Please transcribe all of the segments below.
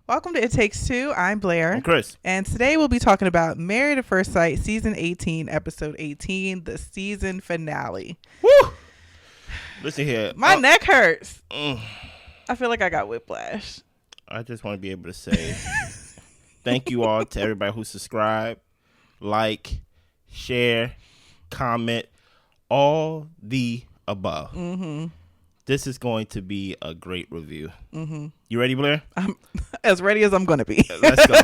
Welcome to It Takes Two. I'm Blair. I'm Chris. And today we'll be talking about Married at First Sight, Season 18, Episode 18, the season finale. Woo! Listen here. My neck hurts. I feel like I got whiplash. I just want to be able to say thank you all to everybody who subscribed, like, share, comment, all the above. Mm-hmm. This is going to be a great review. Mm-hmm. You ready, Blair? I'm as ready as I'm going to be. Let's go.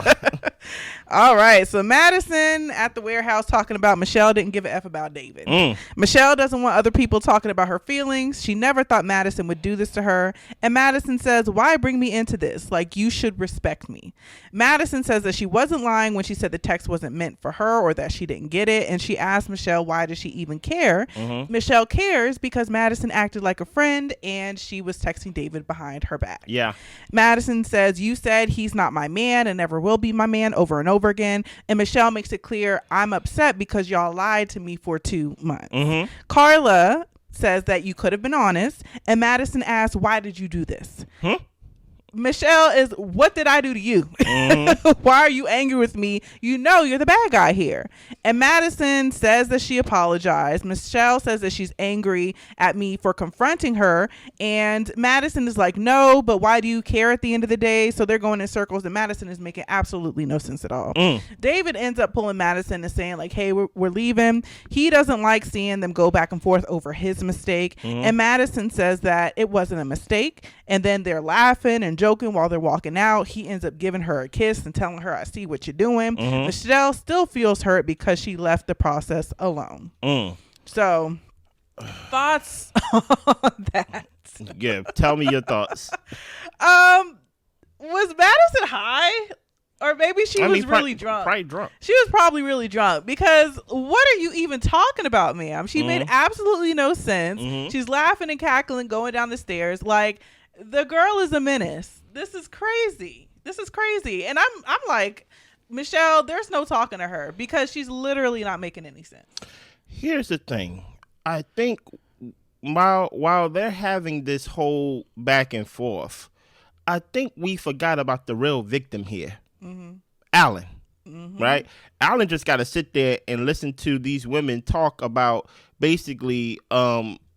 All right. So Madison at the warehouse talking about Michelle didn't give a F about David. Michelle doesn't want other people talking about her feelings. She never thought Madison would do this to her. And Madison says, why bring me into this? Like, you should respect me. Madison says that she wasn't lying when she said the text wasn't meant for her or that she didn't get it. And she asked Michelle, why does she even care? Mm-hmm. Michelle cares because Madison acted like a friend and she was texting David behind her back. Yeah. Madison says, you said he's not my man and never will be my man, over and over again. And Michelle makes it clear, I'm upset because y'all lied to me for 2 months. Mm-hmm. Carla says that you could have been honest. And Madison asks, why did you do this? Michelle is, what did I do to you? Why are you angry with me? You know you're the bad guy here. And Madison says that she apologized. Michelle says that she's angry at me for confronting her. And Madison is like, no, but why do you care at the end of the day? So they're going in circles and Madison is making absolutely no sense at all. David ends up pulling Madison and saying like, hey, we're leaving. He doesn't like seeing them go back and forth over his mistake. And Madison says that it wasn't a mistake. And then they're laughing and joking while they're walking out. He ends up giving her a kiss and telling her, I see what you're doing. Michelle still feels hurt because she left the process alone. So, thoughts on that? Yeah, tell me your thoughts. Was Madison high? Or maybe she was really drunk. Probably drunk. She was probably really drunk because what are you even talking about, ma'am? She made absolutely no sense. She's laughing and cackling going down the stairs. Like, the girl is a menace. This is crazy. And I'm like, Michelle, there's no talking to her because she's literally not making any sense. Here's the thing. I think while they're having this whole back and forth, I think we forgot about the real victim here. Alan. Right? Alan just got to sit there and listen to these women talk about basically,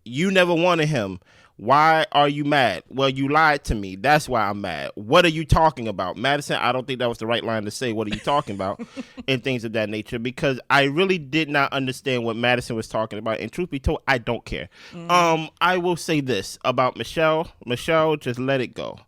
you never wanted him. Why are you mad? Well, you lied to me. That's why I'm mad. What are you talking about? Madison, I don't think that was the right line to say. What are you talking about? And things of that nature, because I really did not understand what Madison was talking about. And truth be told, I don't care. I will say this about Michelle. Michelle, just let it go.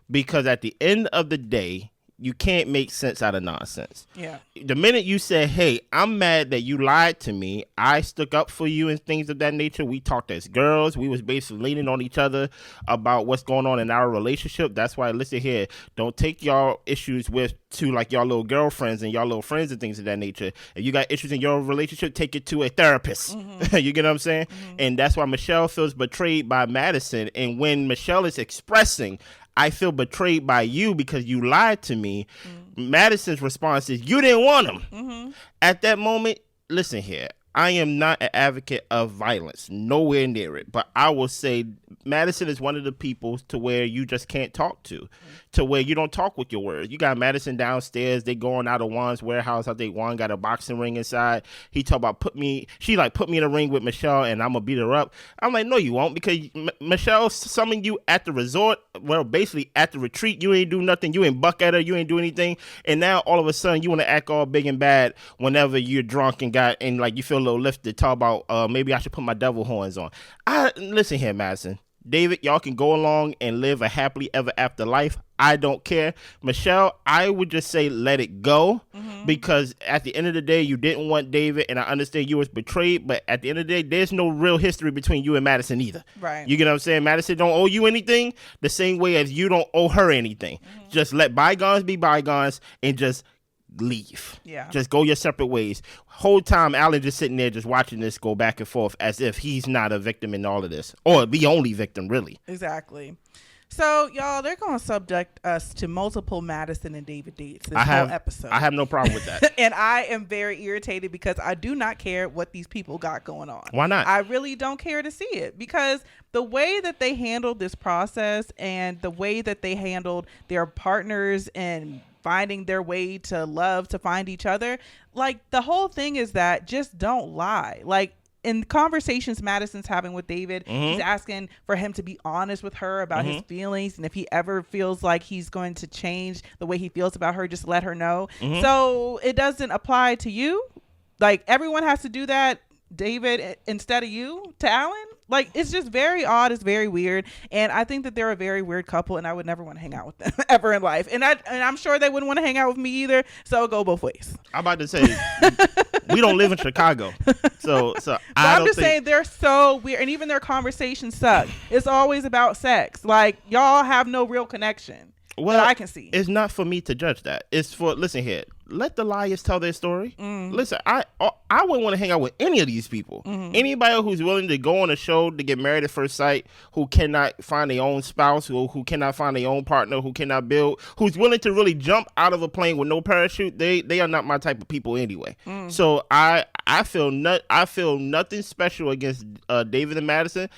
Because at the end of the day, you can't make sense out of nonsense. Yeah. The minute you said, hey, I'm mad that you lied to me, I stuck up for you and things of that nature. We talked as girls. We was basically leaning on each other about what's going on in our relationship. That's why, listen here, don't take y'all issues to like y'all little girlfriends and y'all little friends and things of that nature. If you got issues in your relationship, take it to a therapist. You get what I'm saying? And that's why Michelle feels betrayed by Madison. And when Michelle is expressing, I feel betrayed by you because you lied to me, Madison's response is, you didn't want him. At that moment, listen here, I am not an advocate of violence, nowhere near it. But I will say Madison is one of the people to where you just can't talk to where you don't talk with your words. You got Madison downstairs. They going out of Juan's warehouse. I think Juan got a boxing ring inside. He talk about put me in a ring with Michelle and I'm going to beat her up. I'm like, no, you won't, because Michelle summoned you at the resort. Well, basically at the retreat. You ain't do nothing. You ain't buck at her. You ain't do anything. And now all of a sudden you want to act all big and bad whenever you're drunk and like you feel a little lifted. Talk about maybe I should put my devil horns on. Listen here, Madison. David, y'all can go along and live a happily ever after life. I don't care. Michelle, I would just say let it go, because at the end of the day, you didn't want David, and I understand you was betrayed, but at the end of the day, there's no real history between you and Madison either. Right. You get what I'm saying? Madison don't owe you anything the same way as you don't owe her anything. Just let bygones be bygones and just leave. Yeah. Just go your separate ways. Whole time Alan just sitting there just watching this go back and forth as if he's not a victim in all of this, or the only victim, really. Exactly. So, y'all, they're going to subject us to multiple Madison and David dates this whole episode. I have no problem with that. And I am very irritated because I do not care what these people got going on. Why not? I really don't care to see it because the way that they handled this process and the way that they handled their partners and finding their way to love, to find each other, like the whole thing is that just don't lie. Like, in conversations Madison's having with David, he's asking for him to be honest with her about his feelings. And if he ever feels like he's going to change the way he feels about her, just let her know. So it doesn't apply to you. Like, everyone has to do that, David, instead of you, to Alan. Like, it's just very odd. It's very weird. And I think that they're a very weird couple, and I would never want to hang out with them ever in life. And I'm sure they wouldn't want to hang out with me either. So go both ways. I'm about to say, we don't live in Chicago. So I'm just saying they're so weird. And even their conversations suck. It's always about sex. Like, y'all have no real connection. Well, that I can see. It's not for me to judge that. It's for, listen here, let the liars tell their story. Listen, I wouldn't want to hang out with any of these people. Anybody who's willing to go on a show to get married at first sight, who cannot find their own spouse, who cannot find their own partner, who cannot build, who's willing to really jump out of a plane with no parachute, they are not my type of people anyway. So I feel nothing special against David and Madison.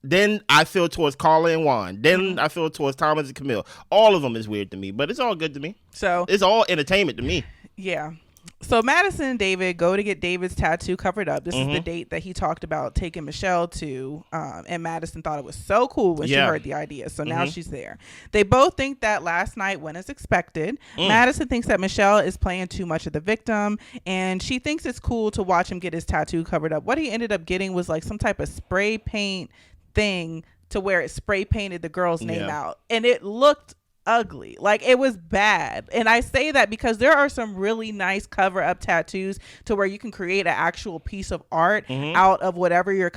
Then I feel towards Carla and Juan. Then I feel towards Thomas and Camille. All of them is weird to me, but it's all good to me. So it's all entertainment to me. Yeah. So Madison and David go to get David's tattoo covered up. This is the date that he talked about taking Michelle to, and Madison thought it was so cool when she heard the idea. So now she's there. They both think that last night went as expected. Madison thinks that Michelle is playing too much of the victim, and she thinks it's cool to watch him get his tattoo covered up. What he ended up getting was like some type of spray paint thing to where it spray painted the girl's name out, and it looked ugly. Like, it was bad. And I say that because there are some really nice cover up tattoos to where you can create an actual piece of art out of whatever you're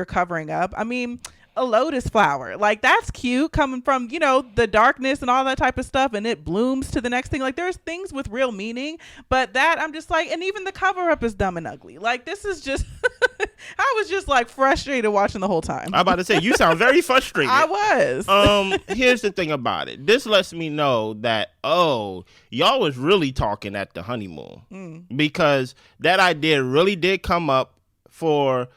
covering up. I mean, a lotus flower, like, that's cute coming from, you know, the darkness and all that type of stuff, and it blooms to the next thing. Like, there's things with real meaning, but that I'm just like, and even the cover up is dumb and ugly. Like, this is just I was just like frustrated watching the whole time. I'm about to say, you sound very frustrated. I was. Here's the thing about it. This lets me know that, y'all was really talking at the honeymoon, because that idea really did come up for.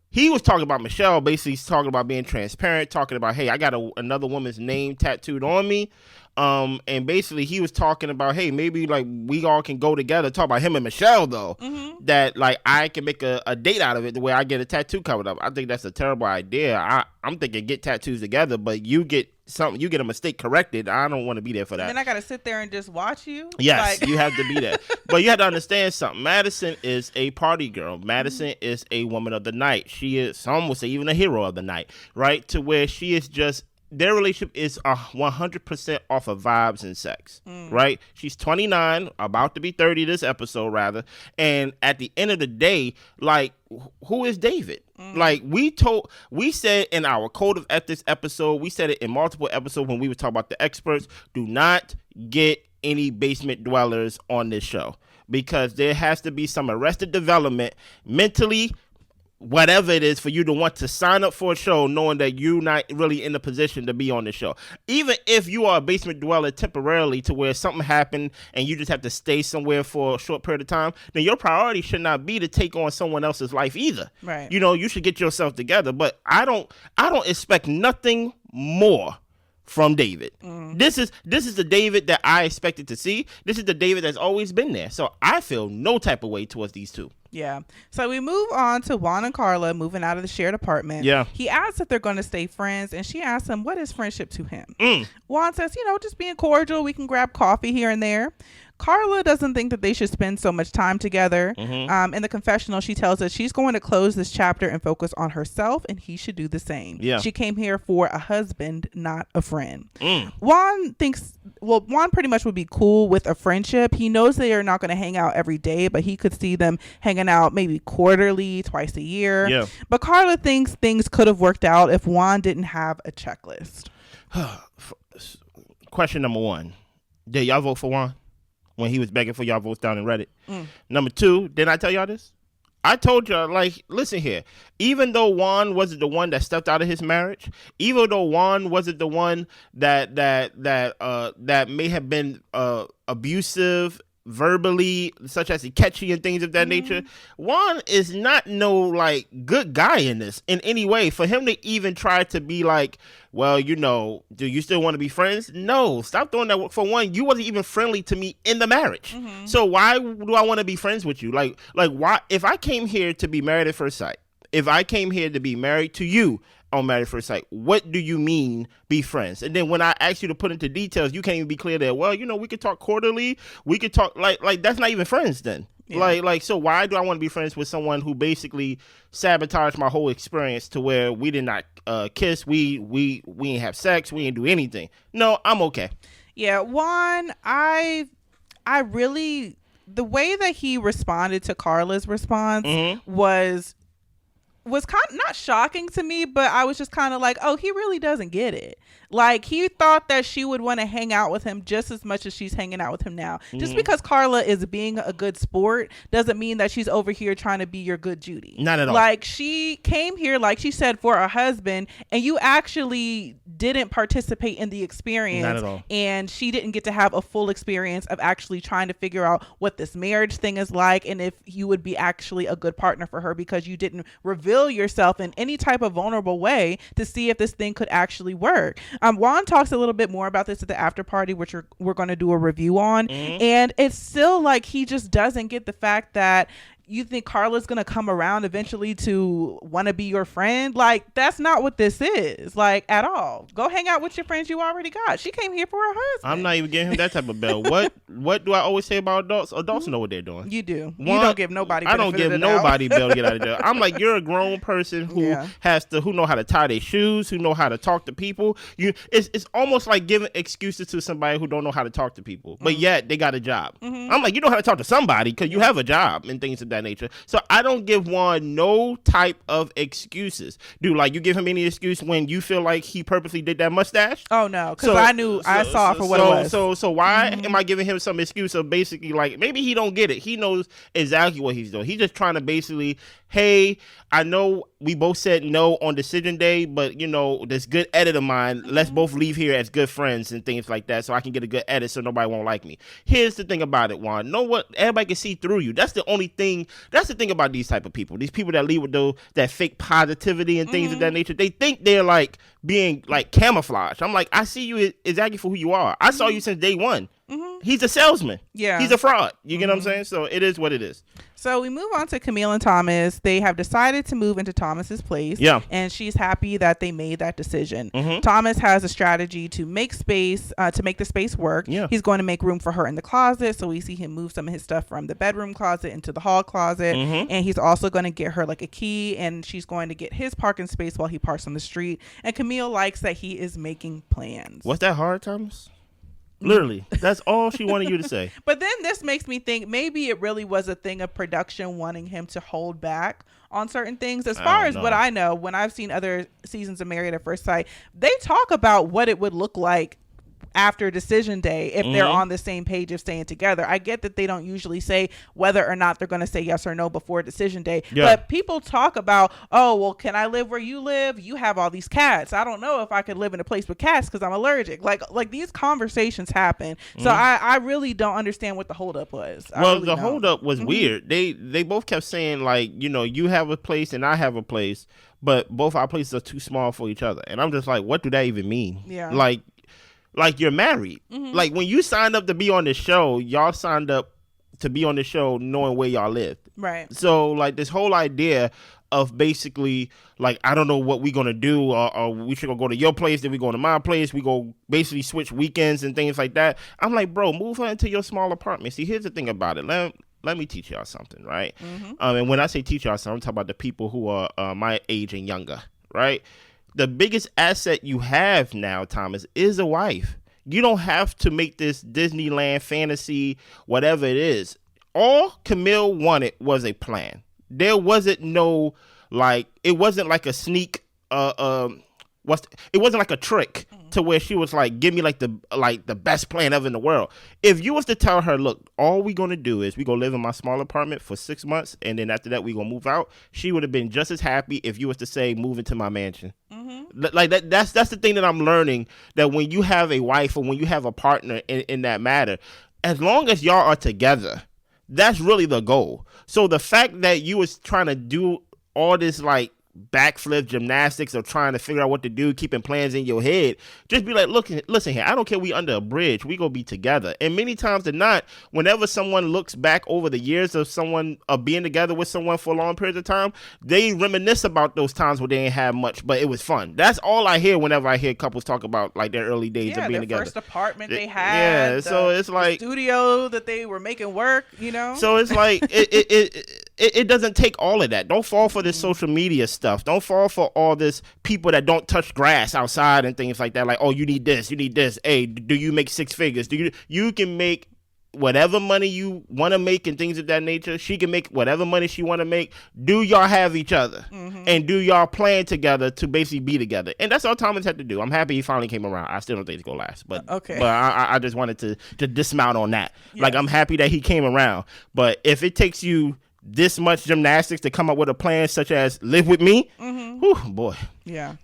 He was talking about Michelle, basically talking about being transparent, talking about, hey, I got another woman's name tattooed on me. And basically he was talking about, hey, maybe like we all can go together, talk about him and Michelle though, that like I can make a date out of it the way I get a tattoo covered up. I think that's a terrible idea. I'm thinking get tattoos together, but you get a mistake corrected. I don't want to be there for that. And then I got to sit there and just watch you. Yes, like. You have to be there. But you have to understand something. Madison is a party girl. Madison is a woman of the night. She is, some would say, even a hero of the night, right? To where she is just, their relationship is 100% off of vibes and sex, right? She's 29, about to be 30 this episode, rather. And at the end of the day, like, who is David? Like, we said in our Code of Ethics episode, we said it in multiple episodes when we were talking about the experts, do not get any basement dwellers on this show, because there has to be some arrested development mentally, whatever it is, for you to want to sign up for a show knowing that you're not really in the position to be on the show. Even if you are a basement dweller temporarily to where something happened and you just have to stay somewhere for a short period of time, then your priority should not be to take on someone else's life either. Right. You know, you should get yourself together. But I don't expect nothing more from David. This is the David that I expected to see. This is the David that's always been there. So I feel no type of way towards these two. Yeah. So we move on to Juan and Carla moving out of the shared apartment. Yeah. He asks if they're going to stay friends, and she asks him, what is friendship to him? Juan says, just being cordial. We can grab coffee here and there. Carla doesn't think that they should spend so much time together. In the confessional, she tells us she's going to close this chapter and focus on herself, and he should do the same. Yeah. She came here for a husband, not a friend. Juan pretty much would be cool with a friendship. He knows they are not going to hang out every day, but he could see them hanging out maybe quarterly, twice a year. Yeah. But Carla thinks things could have worked out if Juan didn't have a checklist. Question number one, did y'all vote for Juan when he was begging for y'all votes down in Reddit? Number two, didn't I tell y'all this? I told y'all, like, listen here. Even though Juan wasn't the one that stepped out of his marriage, even though Juan wasn't the one that may have been abusive verbally, such as catchy and things of that nature, Juan is not no like good guy in this in any way. For him to even try to be like, well, you know, do you still want to be friends? No, stop doing that. For one, you wasn't even friendly to me in the marriage. So why do I want to be friends with you? Like why? If I came here to be married at first sight, if I came here to be married to you on Married at First Sight, what do you mean be friends? And then when I ask you to put into details, you can't even be clear that, well, you know, we could talk quarterly, we could talk like that's not even friends then. Yeah. Like so why do I want to be friends with someone who basically sabotaged my whole experience to where we did not kiss, we ain't have sex, we ain't do anything? No, I'm okay. Yeah, Juan, I really, the way that he responded to Carla's response was kind of not shocking to me, but I was just kind of like, oh, he really doesn't get it. Like, he thought that she would want to hang out with him just as much as she's hanging out with him now. Just because Carla is being a good sport doesn't mean that she's over here trying to be your good Judy. Not at all. Like, she came here, like she said, for her husband, and you actually didn't participate in the experience. Not at all. And she didn't get to have a full experience of actually trying to figure out what this marriage thing is like and if you would be actually a good partner for her, because you didn't reveal yourself in any type of vulnerable way to see if this thing could actually work. Juan talks a little bit more about this at the after party, which we're going to do a review on. And it's still like he just doesn't get the fact that you think Carla's going to come around eventually to want to be your friend. Like, that's not what this is, like, at all. Go hang out with your friends you already got. She came here for her husband. I'm not even giving him that type of bell. What do I always say about adults? Adults know what they're doing. You do. You don't give nobody I don't give nobody bell to get out of jail. I'm like, you're a grown person who who know how to tie their shoes, who know how to talk to people. It's almost like giving excuses to somebody who don't know how to talk to people, but yet they got a job. I'm like, you know how to talk to somebody because you have a job and things of that nature. So I don't give Juan no type of excuses. Do like you give him any excuse when you feel like he purposely did that mustache? Oh no, because I saw it for what it was. So why am I giving him some excuse of basically like maybe he don't get it? He knows exactly what he's doing. He's just trying to basically, hey, I know we both said no on decision day, but you know, this good edit of mine, let's both leave here as good friends and things like that so I can get a good edit so nobody won't like me. Here's the thing about it, Juan. Know what? Everybody can see through you. That's the only thing. That's the thing about these type of people. These people that leave with that fake positivity and things of that nature. They think they're like being like camouflage. I'm like, I see you exactly for who you are. I saw you since day one. He's a salesman. Yeah. He's a fraud. You get what I'm saying? So it is what it is. So we move on to Camille and Thomas. They have decided to move into Thomas's place. Yeah. And she's happy that they made that decision. Thomas has a strategy to make space, to make the space work. Yeah. He's going to make room for her in the closet. So we see him move some of his stuff from the bedroom closet into the hall closet. And he's also going to get her like a key, and she's going to get his parking space while he parks on the street. And Camille likes that he is making plans. Was that hard, Thomas? Literally, that's all she wanted you to say. But then this makes me think maybe it really was a thing of production wanting him to hold back on certain things. As far as what I know, when I've seen other seasons of Married at First Sight, they talk about what it would look like after decision day if they're on the same page of staying together. I get that they don't usually say whether or not they're going to say yes or no before decision day, but people talk about, oh, well, can I live where you live? You have all these cats. I don't know if I could live in a place with cats because I'm allergic. Like these conversations happen. So I really don't understand what the holdup was. The holdup was weird. They both kept saying like, you know, you have a place and I have a place, but both our places are too small for each other. And I'm just like, what do that even mean? Yeah. Like you're married. Like when you signed up to be on the show, y'all signed up to be on the show knowing where y'all lived. Right. So like this whole idea of basically like, I don't know what we're going to do, or we should go to your place, then we go to my place. We go basically switch weekends and things like that. I'm like, bro, move her into your small apartment. See, here's the thing about it. Let me teach y'all something, right? And when I say teach y'all something, I'm talking about the people who are my age and younger, right? The biggest asset you have now, Thomas, is a wife. You don't have to make this Disneyland fantasy, whatever it is. All Camille wanted was a plan. There wasn't no, like, it wasn't like a sneak, it wasn't like a trick to where she was like, give me like the best plan ever in the world. If you was to tell her, look, all we gonna do is we gonna live in my small apartment for 6 months, and then after that we gonna move out, she would have been just as happy if you was to say move into my mansion. Like that's the thing that I'm learning, that when you have a wife or when you have a partner in that matter, as long as y'all are together, that's really the goal. So the fact that you was trying to do all this like backflip gymnastics of trying to figure out what to do, keeping plans in your head, just be like, look, listen here, I don't care, we under a bridge, we gonna be together. And many times than not, whenever someone looks back over the years of someone of being together with someone for a long period of time, they reminisce about those times where they ain't have much, but it was fun. That's all I hear whenever I hear couples talk about like their early days of being together. First apartment they had. So it's like the studio that they were making work, you know. So it's like it doesn't take all of that. Don't fall for this social media stuff. Don't fall for all this people that don't touch grass outside and things like that. Like, oh, you need this. Hey, do you make 6 figures? You can make whatever money you want to make and things of that nature. She can make whatever money she want to make. Do y'all have each other? And do y'all plan together to basically be together? And that's all Thomas had to do. I'm happy he finally came around. I still don't think it's gonna last, but okay. But I just wanted to dismount on that. Yeah. Like, I'm happy that he came around. But if it takes you this much gymnastics to come up with a plan such as live with me, whew, boy. Yeah.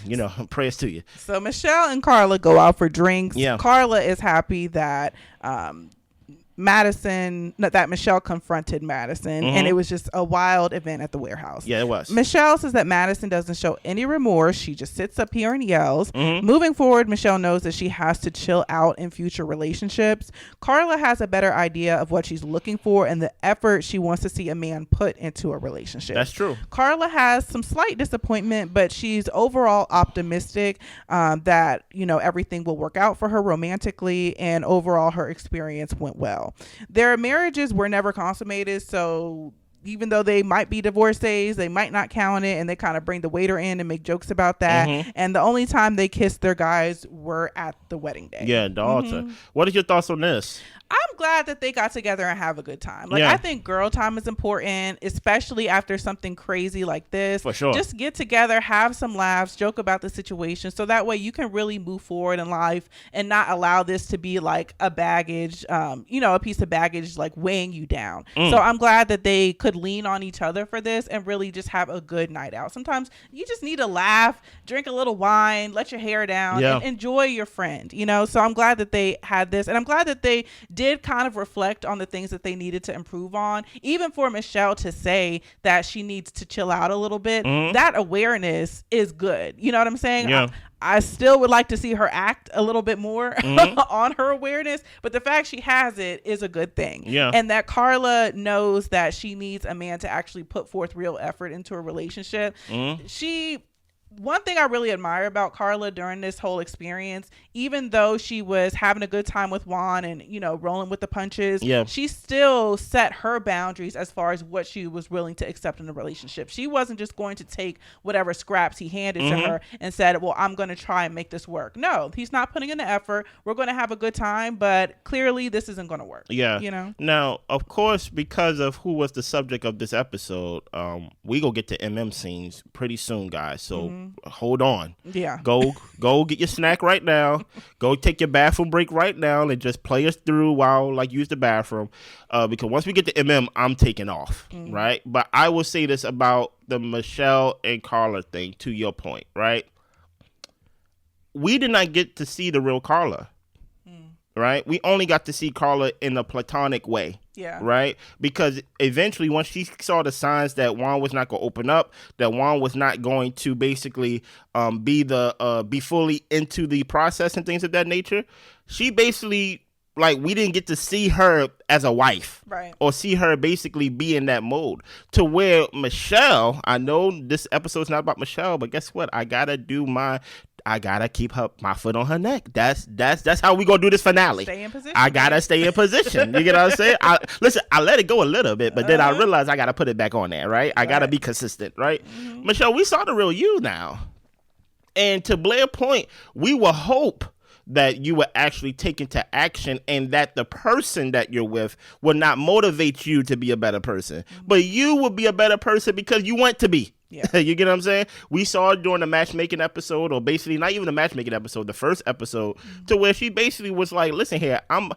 You know, prayers to you. So Michelle and Carla go out for drinks. Yeah. Carla is happy that Michelle confronted Madison, and it was just a wild event at the warehouse. Yeah, it was. Michelle says that Madison doesn't show any remorse. She just sits up here and yells. Moving forward, Michelle knows that she has to chill out in future relationships. Carla has a better idea of what she's looking for and the effort she wants to see a man put into a relationship. That's true. Carla has some slight disappointment, but she's overall optimistic that, you know, everything will work out for her romantically, and overall her experience went well. Their marriages were never consummated, so even though they might be divorcees, they might not count it, and they kind of bring the waiter in and make jokes about that. And the only time they kissed their guys were at the wedding day. Yeah, the altar. What are your thoughts on this? I'm glad that they got together and have a good time. Like, I think girl time is important, especially after something crazy like this. For sure. Just get together, have some laughs, joke about the situation, so that way you can really move forward in life and not allow this to be like a baggage, a piece of baggage like weighing you down. So I'm glad that they could lean on each other for this and really just have a good night out. Sometimes you just need to laugh, drink a little wine, let your hair down, and enjoy your friend, you know? So I'm glad that they had this, and I'm glad that they did kind of reflect on the things that they needed to improve on. Even for Michelle to say that she needs to chill out a little bit, that awareness is good. You know what I'm saying? Yeah. I still would like to see her act a little bit more on her awareness, but the fact she has it is a good thing. Yeah. And that Carla knows that she needs a man to actually put forth real effort into a relationship. One thing I really admire about Carla during this whole experience, even though she was having a good time with Juan and, you know, rolling with the punches, she still set her boundaries as far as what she was willing to accept in a relationship. She wasn't just going to take whatever scraps he handed to her and said, well, I'm going to try and make this work. No, he's not putting in the effort. We're going to have a good time, but clearly this isn't going to work. Yeah. You know? Now, of course, because of who was the subject of this episode, we go get to MM scenes pretty soon, guys. So hold on. Yeah. Go get your snack right now. Go take your bathroom break right now and just play us through while use the bathroom. Because once we get to MM, I'm taking off. Right? But I will say this about the Michelle and Carla thing, to your point, right? We did not get to see the real Carla. Right? We only got to see Carla in a platonic way. Yeah. Right? Because eventually, once she saw the signs that Juan was not going to open up, that Juan was not going to basically be fully into the process and things of that nature, she basically, we didn't get to see her as a wife. Right. Or see her basically be in that mode. To where Michelle, I know this episode's not about Michelle, but guess what? I got to keep my foot on her neck. That's how we gonna do this finale. Stay in position. I gotta stay in position. You get what I'm saying? I let it go a little bit, but then I realized I gotta put it back on there, right? I gotta be consistent, right? Michelle, we saw the real you now. And to Blair's point, we will hope that you will actually take into action and that the person that you're with will not motivate you to be a better person. But you will be a better person because you want to be. Yeah. You get what I'm saying? We saw it during the matchmaking episode, or basically not even the matchmaking episode, the first episode, to where she basically was like, "Listen here, I'm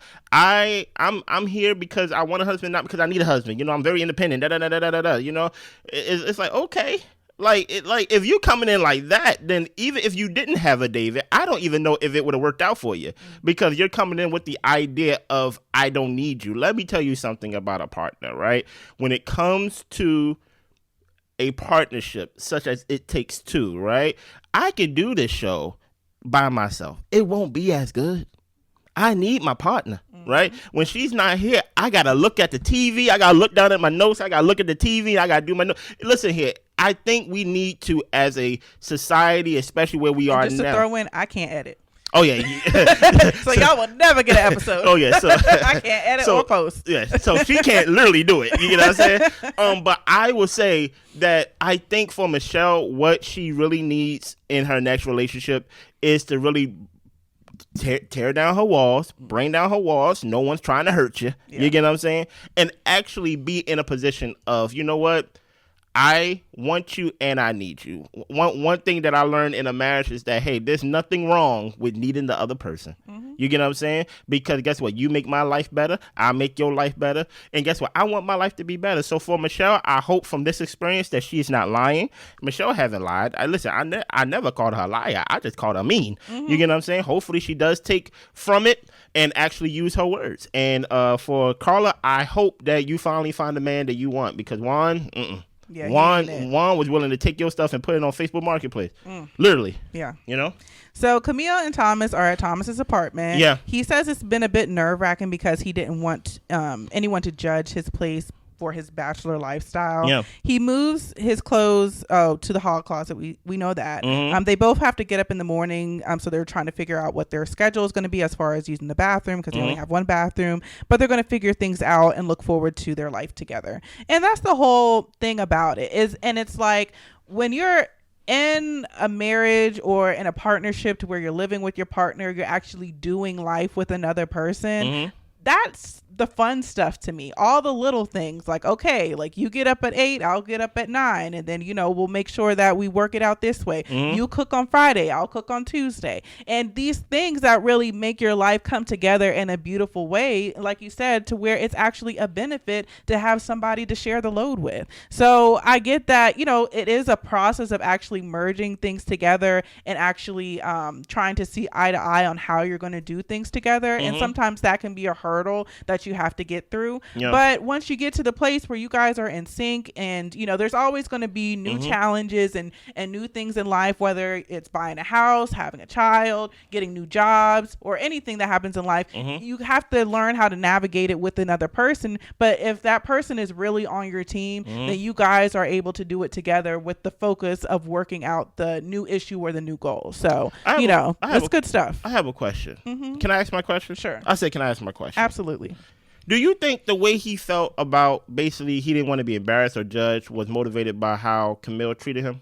here because I want a husband, not because I need a husband. You know, I'm very independent. Da da da da da da. You know, it's like, okay." Like if you coming in like that, then even if you didn't have a David, I don't even know if it would have worked out for you, because you're coming in with the idea of, I don't need you. Let me tell you something about a partner, right? When it comes to a partnership such as It Takes Two, right? I can do this show by myself. It won't be as good. I need my partner, right? When she's not here, I got to look at the TV. I got to look down at my notes. I got to look at the TV. I got to do my notes. Listen here. I think we need to, as a society, especially where we are now. Just to throw in, I can't edit. Oh, yeah. So y'all will never get an episode. Oh, yeah. So I can't edit or post. Yeah. So she can't literally do it. You know what I'm saying? But I will say that I think for Michelle, what she really needs in her next relationship is to really tear down her walls, bring down her walls. No one's trying to hurt you. Yeah. You get what I'm saying? And actually be in a position of, you know what? I want you and I need you. One thing that I learned in a marriage is that, hey, there's nothing wrong with needing the other person. Mm-hmm. You get what I'm saying? Because guess what? You make my life better. I make your life better. And guess what? I want my life to be better. So for Michelle, I hope from this experience that she's not lying. Michelle hasn't lied. I never called her a liar. I just called her mean. Mm-hmm. You get what I'm saying? Hopefully she does take from it and actually use her words. And for Carla, I hope that you finally find the man that you want, because Juan, yeah, Juan was willing to take your stuff and put it on Facebook Marketplace. Literally. Yeah. You know? So Camille and Thomas are at Thomas's apartment. Yeah. He says it's been a bit nerve-wracking because he didn't want anyone to judge his place for his bachelor lifestyle. Yeah. He moves his clothes to the hall closet. We know that. Mm-hmm. They both have to get up in the morning, so they're trying to figure out what their schedule is going to be as far as using the bathroom, because they only have one bathroom, but they're going to figure things out and look forward to their life together. And that's the whole thing about it and it's like, when you're in a marriage or in a partnership to where you're living with your partner, you're actually doing life with another person. Mm-hmm. That's the fun stuff to me. All the little things, like, okay, like you get up at 8, I'll get up at 9, and then, we'll make sure that we work it out this way. Mm-hmm. You cook on Friday, I'll cook on Tuesday. And these things that really make your life come together in a beautiful way, like you said, to where it's actually a benefit to have somebody to share the load with. So I get that, it is a process of actually merging things together and actually trying to see eye to eye on how you're going to do things together. Mm-hmm. And sometimes that can be a hurdle that you have to get through. Yeah. But once you get to the place where you guys are in sync, and there's always going to be new challenges and new things in life, whether it's buying a house, having a child, getting new jobs, or anything that happens in life, you have to learn how to navigate it with another person. But if that person is really on your team, then you guys are able to do it together with the focus of working out the new issue or the new goal. So that's good stuff. I have a question. Can I ask my question? Sure. I said, can I ask my question? Absolutely. Do you think the way he felt about basically he didn't want to be embarrassed or judged was motivated by how Camille treated him?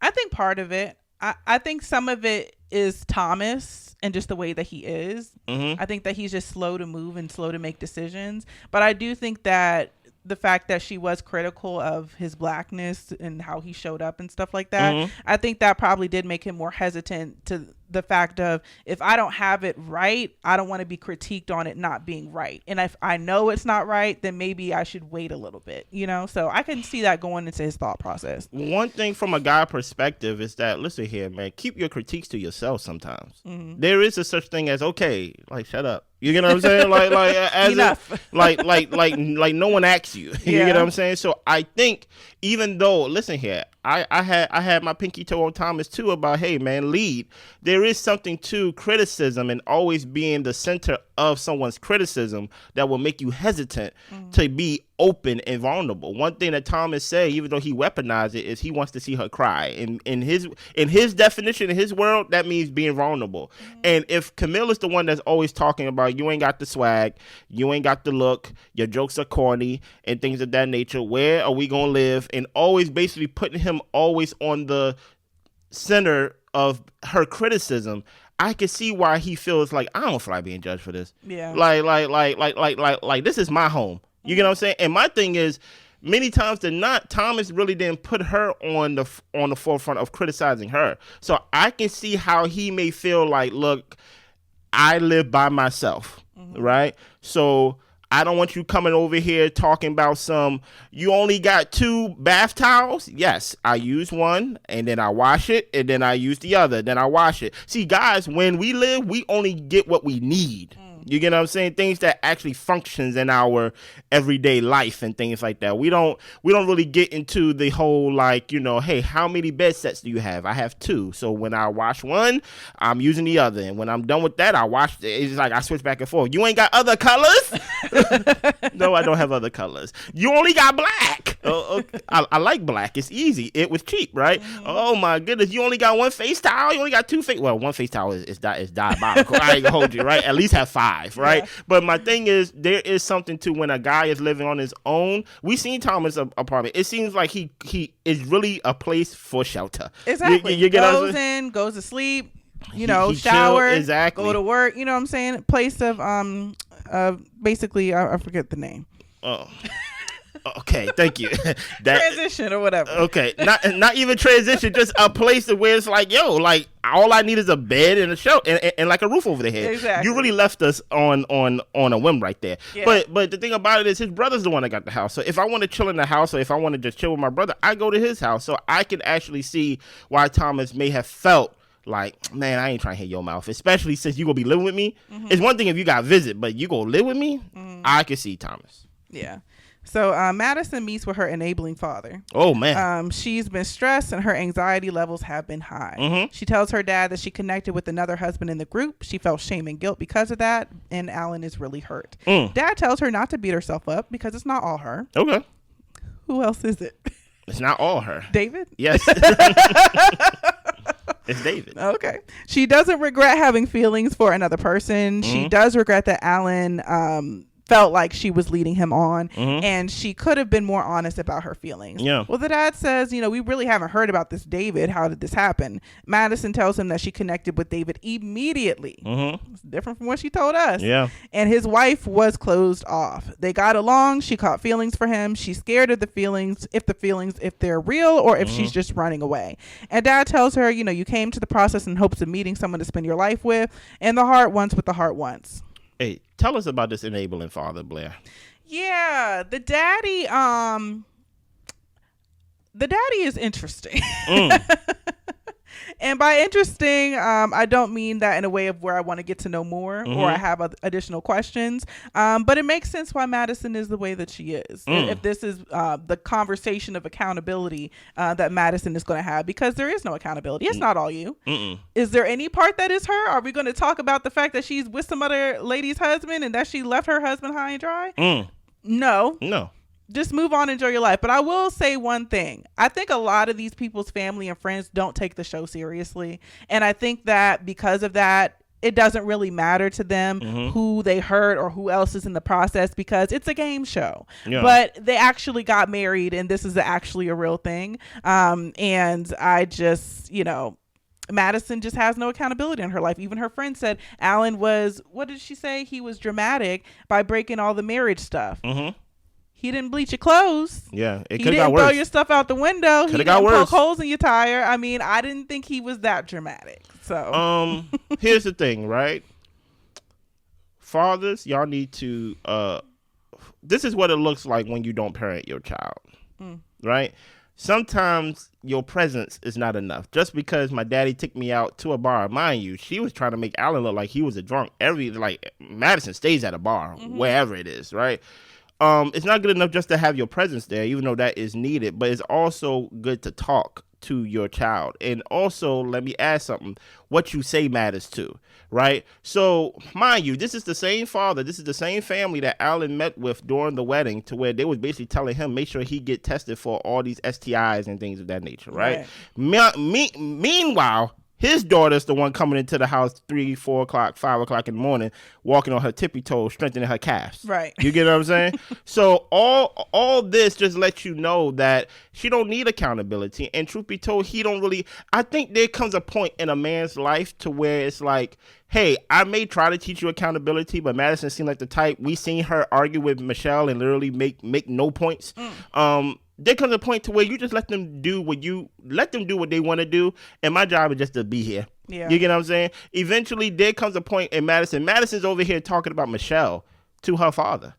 I think part of it. I think some of it is Thomas and just the way that he is. I think that he's just slow to move and slow to make decisions. But I do think that the fact that she was critical of his blackness and how he showed up and stuff like that, I think that probably did make him more hesitant to the fact of, if I don't have it right, I don't want to be critiqued on it not being right. And if I know it's not right, then maybe I should wait a little bit, So I can see that going into his thought process. One thing from a guy perspective is that, listen here, man, keep your critiques to yourself sometimes. There is a such thing as, okay, like, shut up. You get what I'm saying? Like no one asks you. You get what I'm saying? So I think, even though, listen here, I had my pinky toe on Thomas too about, hey man, lead. There is something to criticism and always being the center of someone's criticism that will make you hesitant to be open and vulnerable. One thing that Thomas said, even though he weaponized it, is he wants to see her cry. In his definition, in his world, that means being vulnerable. And if Camille is the one that's always talking about, you ain't got the swag, you ain't got the look, your jokes are corny and things of that nature, where are we gonna live? And always basically putting him always on the center of her criticism, I can see why he feels like, I don't feel like being judged for this. Yeah. Like this is my home. You get what I'm saying? And my thing is, many times than not, Thomas really didn't put her on the forefront of criticizing her. So I can see how he may feel like, look, I live by myself, right? So I don't want you coming over here talking about you only got 2 bath towels. Yes, I use one and then I wash it and then I use the other. Then I wash it. See, guys, when we live, we only get what we need. You get what I'm saying? Things that actually functions in our everyday life and things like that. We don't really get into the whole, like, hey, how many bed sets do you have? I have 2. So when I wash one, I'm using the other. And when I'm done with that, I wash it. It's like I switch back and forth. You ain't got other colors? No, I don't have other colors. You only got black. Okay. I like black. It's easy. It was cheap, right? Oh my goodness. You only got 1 face towel? You only got 2 face. Well, 1 face towel is diabolical. I ain't gonna hold you, right? At least have 5. Right, yeah. But my thing is, there is something to when a guy is living on his own. We seen Thomas' apartment. It seems like he is really a place for shelter. Exactly. You get goes in, goes to sleep. He shower. Exactly. Go to work. You know what I'm saying? Place of basically, I forget the name. Oh. Okay, thank you. Transition or whatever. Okay, not even transition, just a place where it's like, like all I need is a bed and a show and like a roof over the head. Exactly. You really left us on a whim right there. Yeah. But the thing about it is, his brother's the one that got the house. So if I want to chill in the house, or if I want to just chill with my brother, I go to his house. So I can actually see why Thomas may have felt like, man, I ain't trying to hear your mouth, especially since you gonna be living with me. It's one thing if you got visit, but you gonna live with me. I can see Thomas. Yeah. So Madison meets with her enabling father. Oh, man. She's been stressed and her anxiety levels have been high. She tells her dad that she connected with another husband in the group. She felt shame and guilt because of that, and Alan is really hurt. Dad tells her not to beat herself up because it's not all her. Okay. Who else is it? It's not all her. David? Yes. It's David. Okay. She doesn't regret having feelings for another person. She does regret that Alan felt like she was leading him on, and she could have been more honest about her feelings. Yeah. Well, the dad says, we really haven't heard about this David. How did this happen? Madison tells him that she connected with David immediately. It's different from what she told us. Yeah. And his wife was closed off. They got along. She caught feelings for him. She's scared of the feelings, if they're real or if she's just running away. And dad tells her, you came to the process in hopes of meeting someone to spend your life with, and the heart wants what the heart wants. Hey, tell us about this enabling father, Blair. Yeah, the daddy is interesting. And by interesting, I don't mean that in a way of where I want to get to know more or I have additional questions. But it makes sense why Madison is the way that she is. If this is the conversation of accountability that Madison is going to have, because there is no accountability. It's not all you. Is there any part that is her? Are we going to talk about the fact that she's with some other lady's husband and that she left her husband high and dry? No. Just move on, enjoy your life. But I will say one thing. I think a lot of these people's family and friends don't take the show seriously. And I think that because of that, it doesn't really matter to them who they hurt or who else is in the process, because it's a game show. Yeah. But they actually got married, and this is actually a real thing. And I just, Madison just has no accountability in her life. Even her friend said Alan was, what did she say? He was dramatic by breaking all the marriage stuff. He didn't bleach your clothes. Yeah, it could have got worse. He didn't throw your stuff out the window. He didn't poke holes in your tire. I mean, I didn't think he was that dramatic. So, here's the thing, right? Fathers, y'all need to. This is what it looks like when you don't parent your child, right? Sometimes your presence is not enough. Just because my daddy took me out to a bar, mind you, she was trying to make Alan look like he was a drunk. Madison stays at a bar, wherever it is, right? It's not good enough just to have your presence there, even though that is needed, but it's also good to talk to your child. And also, let me add something, what you say matters too, right? So, mind you, this is the same father, this is the same family that Alan met with during the wedding, to where they was basically telling him, make sure he get tested for all these STIs and things of that nature, right? Meanwhile, His daughter's the one coming into the house 3, 4 o'clock, 5 o'clock in the morning, walking on her tippy toes, strengthening her calves. Right. You get what I'm saying? So all this just lets you know that she don't need accountability. And truth be told, he don't really. I think there comes a point in a man's life to where it's like, hey, I may try to teach you accountability, but Madison seemed like the type. We seen her argue with Michelle and literally make no points. There comes a point to where you just let them do what they want to do, and my job is just to be here. Yeah. You get what I'm saying? Eventually, there comes a point in Madison. Madison's over here talking about Michelle to her father.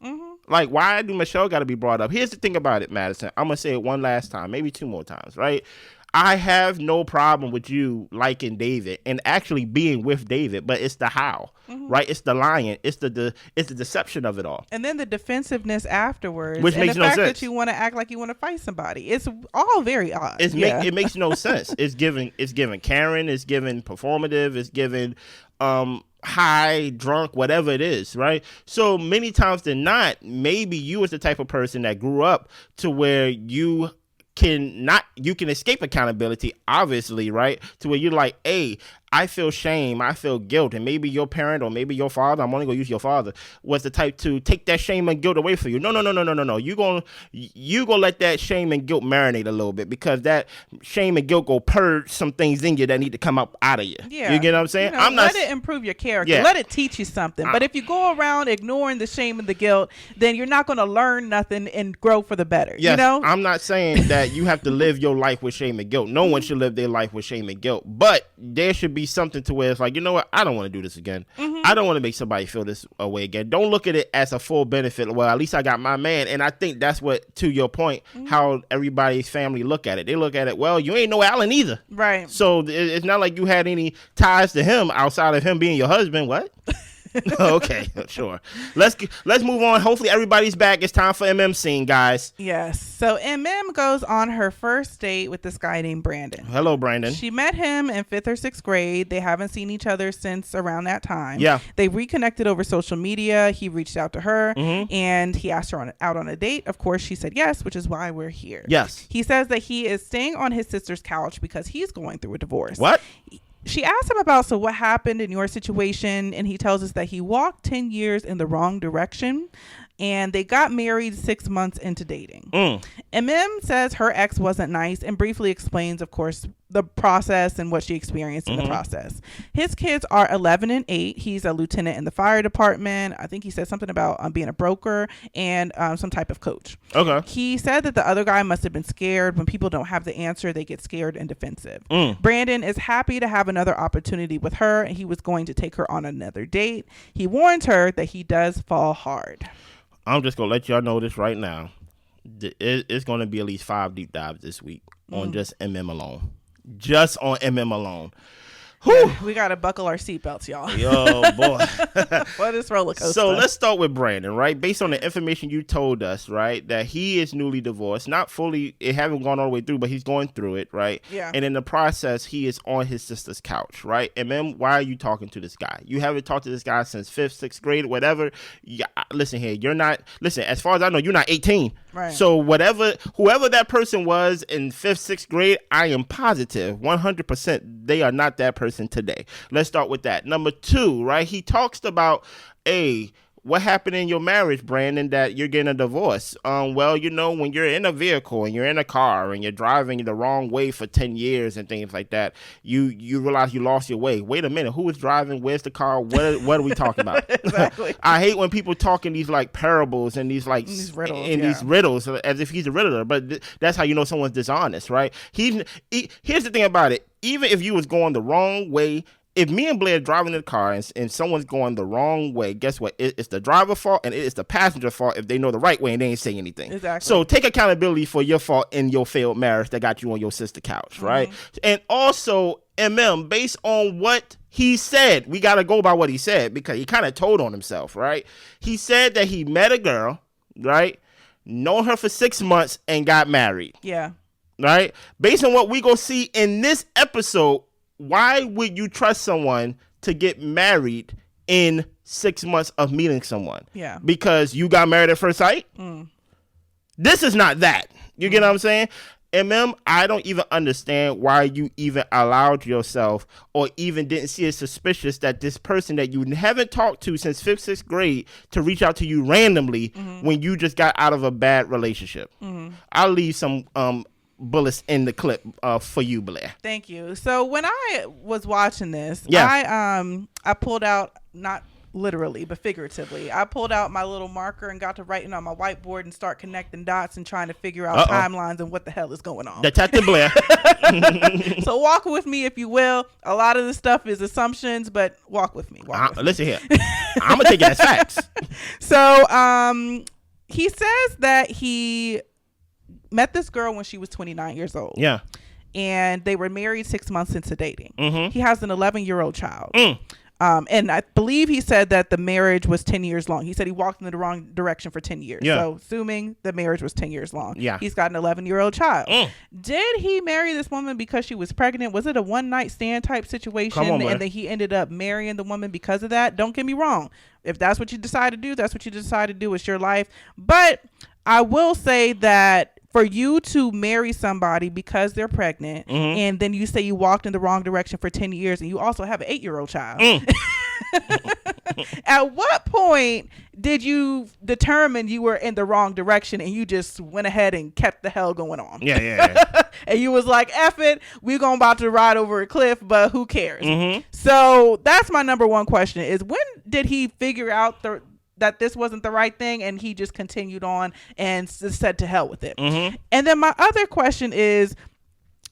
Like, why do Michelle got to be brought up? Here's the thing about it, Madison. I'm going to say it one last time, maybe 2 more times, right? I have no problem with you liking David and actually being with David, but it's the how, right? It's the lying. It's the deception of it all. And then the defensiveness afterwards. Which makes no sense. The fact that you want to act like you want to fight somebody. It's all very odd. It makes no sense. It's giving Karen, it's giving performative, it's giving high, drunk, whatever it is, right? So many times than not, maybe you was the type of person that grew up to where you can escape accountability, obviously, right? To where you're like, hey, I feel shame, I feel guilt, and maybe your parent or maybe your father, I'm only gonna use your father, was the type to take that shame and guilt away from you. No. You gonna let that shame and guilt marinate a little bit, because that shame and guilt go purge some things in you that need to come up out of you. Yeah. You get what I'm saying? Let it improve your character. Yeah. Let it teach you something. But if you go around ignoring the shame and the guilt, then you're not gonna learn nothing and grow for the better. Yes, you know? I'm not saying that you have to live your life with shame and guilt. No one should live their life with shame and guilt. But there should be something to where it's like, you know what, I don't want to do this again. I don't want to make somebody feel this way again. Don't look at it as a full benefit. Well, at least I got my man. And I think that's what, to your point, how everybody's family look at it. They look at it, well, you ain't no Alan either. Right. So it's not like you had any ties to him outside of him being your husband. What? Okay, sure. Let's move on. Hopefully everybody's back. It's time for MM scene, guys. Yes. So MM goes on her first date with this guy named Brandon. Hello, Brandon. She met him in 5th or 6th grade. They haven't seen each other since around that time. Yeah. They reconnected over social media. He reached out to her and he asked her out on a date. Of course, she said yes, which is why we're here. Yes. He says that he is staying on his sister's couch because he's going through a divorce. What? She asked him about, so what happened in your situation? And he tells us that he walked 10 years in the wrong direction and they got married 6 months into dating. MM says her ex wasn't nice and briefly explains, of course, the process and what she experienced in the process. His kids are 11 and 8. He's a lieutenant in the fire department. I think he said something about being a broker and some type of coach. Okay. He said that the other guy must have been scared. When people don't have the answer, they get scared and defensive. Brandon is happy to have another opportunity with her, and he was going to take her on another date. He warns her that he does fall hard. I'm just going to let y'all know this right now. It's going to be at least 5 deep dives this week on just MM alone. Just on MM alone. Yeah, we got to buckle our seatbelts, y'all. Yo, boy. What is roller coaster? So let's start with Brandon, right? Based on the information you told us, right, that he is newly divorced, not fully, it haven't gone all the way through, but he's going through it, right? Yeah. And in the process, he is on his sister's couch, right? And then why are you talking to this guy? You haven't talked to this guy since 5th, 6th grade, whatever. Yeah, listen here, listen, as far as I know, you're not 18. Right. So whoever that person was in 5th, 6th grade, I am positive 100% they are not that person today. Let's start with that. Number 2, right? He talks about, what happened in your marriage, Brandon, that you're getting a divorce? Well, when you're in a vehicle and you're in a car and you're driving the wrong way for 10 years and things like that, you realize you lost your way. Wait a minute, who is driving? Where's the car? What are we talking about? Exactly. I hate when people talk in these like parables and these like these riddles, these riddles as if he's a riddler, but that's how you know someone's dishonest, right? Here's the thing about it. Even if you was going the wrong way, if me and Blair driving in the car and someone's going the wrong way, guess what? It's the driver's fault and it's the passenger's fault if they know the right way and they ain't saying anything. Exactly. So take accountability for your fault in your failed marriage that got you on your sister's couch, right? And also, MM, based on what he said, we got to go by what he said because he kind of told on himself, right? He said that he met a girl, right? Known her for 6 months and got married. Yeah. Right? Based on what we gonna see in this episode, why would you trust someone to get married in 6 months of meeting someone? Yeah. Because you got married at first sight? This is not that. You get what I'm saying? I don't even understand why you even allowed yourself or even didn't see it suspicious that this person that you haven't talked to since 5th, 6th grade to reach out to you randomly when you just got out of a bad relationship. I'll leave some bullets in the clip for you, Blair. Thank you. So when I was watching this, I pulled out, not literally but figuratively, I pulled out my little marker and got to writing on my whiteboard and start connecting dots and trying to figure out timelines and what the hell is going on. Detective Blair. So walk with me if you will. A lot of this stuff is assumptions, but walk with me. Listen here. I'm gonna take it as facts. So he says that he met this girl when she was 29 years old. Yeah. And they were married 6 months into dating. He has an 11-year-old child. And I believe he said that the marriage was 10 years long. He said he walked in the wrong direction for 10 years. Yeah. So assuming the marriage was 10 years long. Yeah. He's got an 11-year-old child. Did he marry this woman because she was pregnant? Was it a one-night stand type situation? Come on, and then he ended up marrying the woman because of that? Don't get me wrong. If that's what you decide to do, that's what you decide to do. It's your life. But I will say that for you to marry somebody because they're pregnant and then you say you walked in the wrong direction for 10 years and you also have an 8-year-old child. At what point did you determine you were in the wrong direction and you just went ahead and kept the hell going on? Yeah. And you was like, F it, we're going about to ride over a cliff, but who cares? So that's my number one question is, when did he figure out that this wasn't the right thing and he just continued on and said to hell with it? And then my other question is,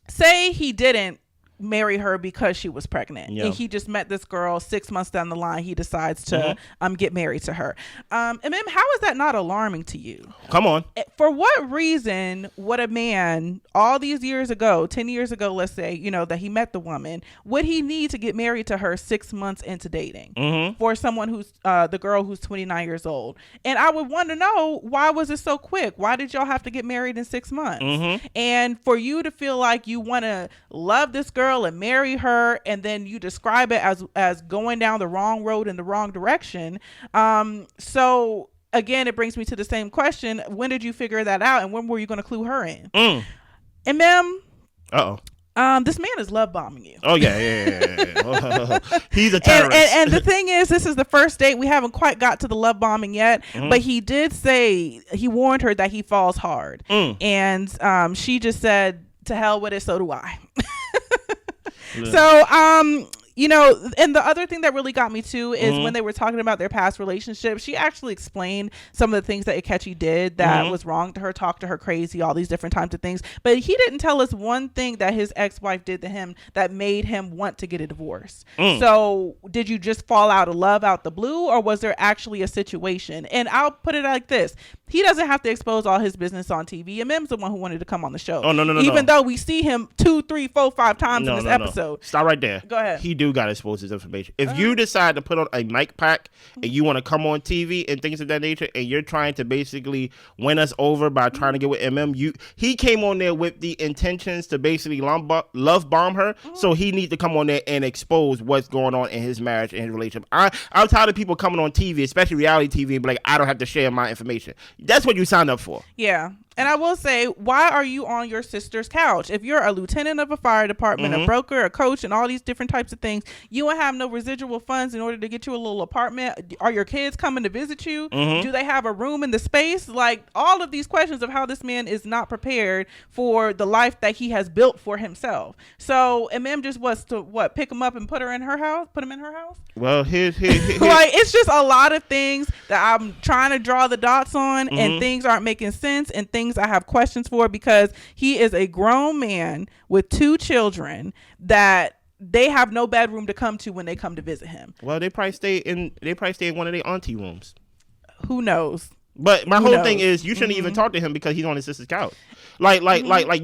say he didn't marry her because she was pregnant and he just met this girl 6 months down the line, he decides to get married to her. And then how is that not alarming to you? Come on. For what reason would a man all these years ago, 10 years ago, let's say, you know, that he met the woman, would he need to get married to her 6 months into dating for someone who's the girl who's 29 years old? And I would want to know, why was it so quick? Why did y'all have to get married in 6 months? And for you to feel like you want to love this girl and marry her, and then you describe it as going down the wrong road in the wrong direction. So again, it brings me to the same question. When did you figure that out, and when were you going to clue her in? And ma'am, this man is love bombing you. Oh yeah. He's a terrorist. And the thing is, this is the first date. We haven't quite got to the love bombing yet, but he did say, he warned her that he falls hard, and she just said, to hell with it, so do I. So, you know, and the other thing that really got me too is when they were talking about their past relationship, she actually explained some of the things that Ikechi did that was wrong to her, talked to her crazy, all these different types of things. But he didn't tell us one thing that his ex-wife did to him that made him want to get a divorce. So did you just fall out of love out the blue, or was there actually a situation? And I'll put it like this. He doesn't have to expose all his business on TV. And Mim's the one who wanted to come on the show. Oh, no. Even though we see him 2, 3, 4, 5 times in this episode. Stop right there. Go ahead. He do got to expose his information. If you decide to put on a mic pack and you want to come on TV and things of that nature, and you're trying to basically win us over by trying to get with he came on there with the intentions to basically love bomb her. So he needs to come on there and expose what's going on in his marriage and his relationship. I'm tired of people coming on TV, especially reality TV, and be like, I don't have to share my information. That's what you signed up for. Yeah. And I will say, why are you on your sister's couch? If you're a lieutenant of a fire department, a broker, a coach, and all these different types of things, you will have no residual funds in order to get you a little apartment. Are your kids coming to visit you? Do they have a room in the space? Like, all of these questions of how this man is not prepared for the life that he has built for himself. So, MM just was to pick him up and put in her house? Well, here's like, it's just a lot of things that I'm trying to draw the dots on, and things aren't making sense, and things I have questions for, because he is a grown man with 2 children that they have no bedroom to come to when they come to visit him. Well, they probably stay in one of their auntie rooms. Who knows? But my whole thing is, you shouldn't even talk to him because he's on his sister's couch. Like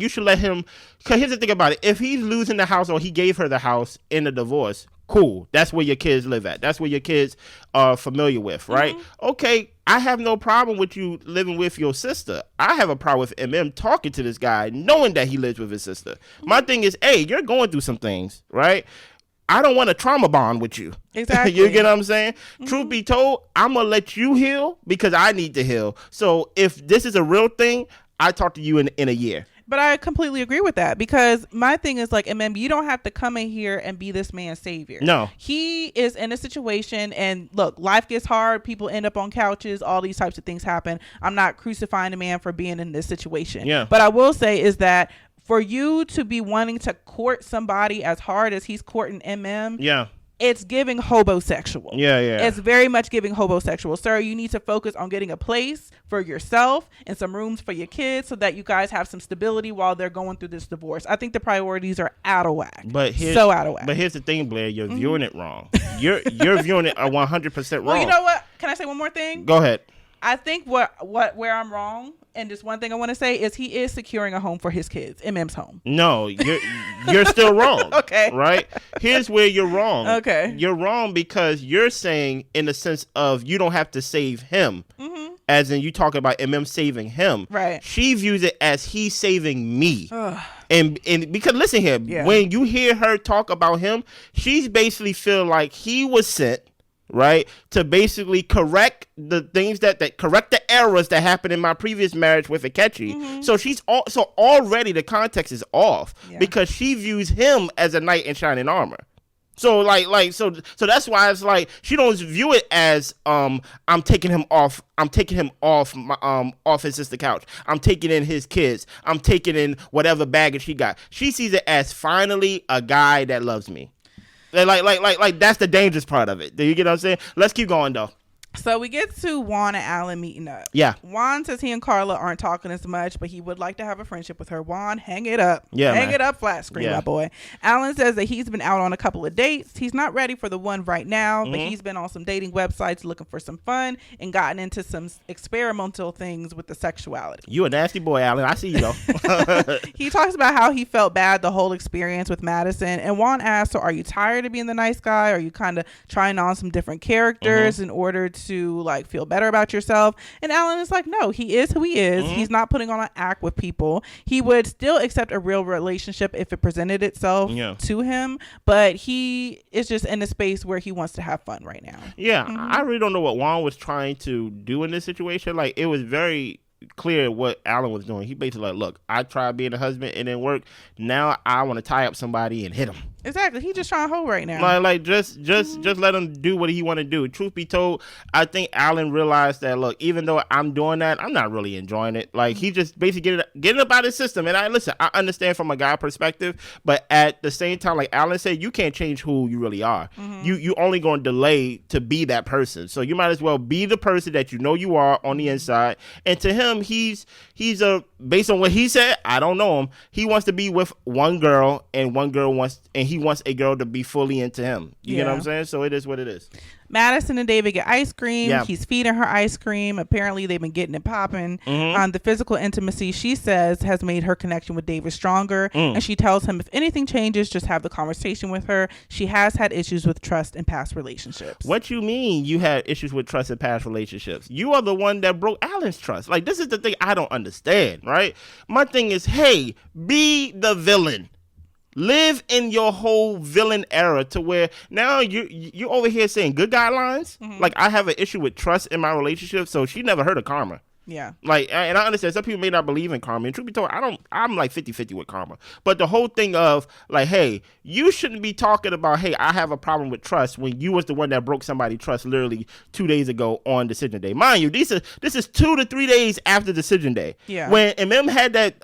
you should let him. Cause here's the thing about it: if he's losing the house, or he gave her the house in the divorce, cool. That's where your kids live at. That's where your kids are familiar with, right? Okay, I have no problem with you living with your sister. I have a problem with MM talking to this guy, knowing that he lives with his sister. My thing is, hey, you're going through some things, right? I don't want a trauma bond with you. Exactly. You get what I'm saying? Truth be told, I'm going to let you heal because I need to heal. So if this is a real thing, I talk to you in a year. But I completely agree with that, because my thing is like, MM, you don't have to come in here and be this man's savior. No. He is in a situation, and look, life gets hard. People end up on couches. All these types of things happen. I'm not crucifying a man for being in this situation. Yeah. But I will say is that for you to be wanting to court somebody as hard as he's courting MM. Yeah. It's giving hobosexual. Yeah. It's very much giving hobosexual. Sir, you need to focus on getting a place for yourself and some rooms for your kids so that you guys have some stability while they're going through this divorce. I think the priorities are out of whack. So out of whack. But here's the thing, Blair. You're viewing it wrong. You're viewing it 100% wrong. Well, you know what? Can I say one more thing? Go ahead. I think where I'm wrong, and just one thing I want to say is he is securing a home for his kids. MM's home. No, you're still wrong. Okay. Right? Here's where you're wrong. Okay. You're wrong because you're saying in the sense of you don't have to save him. As in you talk about MM saving him. Right. She views it as he's saving me. And because listen here, when you hear her talk about him, she's basically feel like he was sent, right, to basically correct the things that correct the errors that happened in my previous marriage with Akechi. So so already the context is off because she views him as a knight in shining armor. So so that's why it's like she don't view it as I'm taking him off my off his sister couch. I'm taking in his kids. I'm taking in whatever baggage he got. She sees it as finally a guy that loves me. Like that's the dangerous part of it. Do you get what I'm saying? Let's keep going though. So we get to Juan and Alan meeting up. Yeah. Juan says he and Carla aren't talking as much, but he would like to have a friendship with her. Juan, hang it up. Yeah, hang man. it up, flat screen, my boy. Alan says that he's been out on a couple of dates. He's not ready for the one right now, but he's been on some dating websites looking for some fun and gotten into some experimental things with the sexuality. You a nasty boy, Alan. I see you though. He talks about how he felt bad the whole experience with Madison, and Juan asks, so are you tired of being the nice guy? Are you kind of trying on some different characters in order to like feel better about yourself? And Alan is like, no, he is who he is. He's not putting on an act with people. He would still accept a real relationship if it presented itself to him, but he is just in a space where he wants to have fun right now. I really don't know what Juan was trying to do in this situation. Like, it was very clear what Alan was doing. He basically like, look, I tried being a husband, it didn't work. Now I want to tie up somebody and hit him. Exactly. He just trying to hold right now. Like just let him do what he want to do. Truth be told, I think Alan realized that, look, even though I'm doing that, I'm not really enjoying it. Like, he just basically getting up out of his system. And I understand from a guy perspective, but at the same time, like Alan said, you can't change who you really are. You only going to delay to be that person. So you might as well be the person that you know you are on the inside. And to him, he's based on what he said, I don't know him, he wants to be with one girl, and he wants a girl to be fully into him. You get what I'm saying? So it is what it is. Madison and David get ice cream. He's feeding her ice cream. Apparently they've been getting it popping. The physical intimacy, she says, has made her connection with David stronger. And she tells him if anything changes, just have the conversation with her. She has had issues with trust in past relationships. What you mean you had issues with trust in past relationships? You are the one that broke Alan's trust. Like, this is the thing I don't understand, right? My thing is, hey, be the villain. Live in your whole villain era to where now you over here saying good guidelines. Like, I have an issue with trust in my relationship, so she never heard of karma. Yeah. Like, and I understand some people may not believe in karma. And truth be told, I'm like 50-50 with karma. But the whole thing of like, hey, you shouldn't be talking about, hey, I have a problem with trust when you was the one that broke somebody's trust literally 2 days ago on decision day. Mind you, this is 2 to 3 days after decision day. Yeah. When MM had that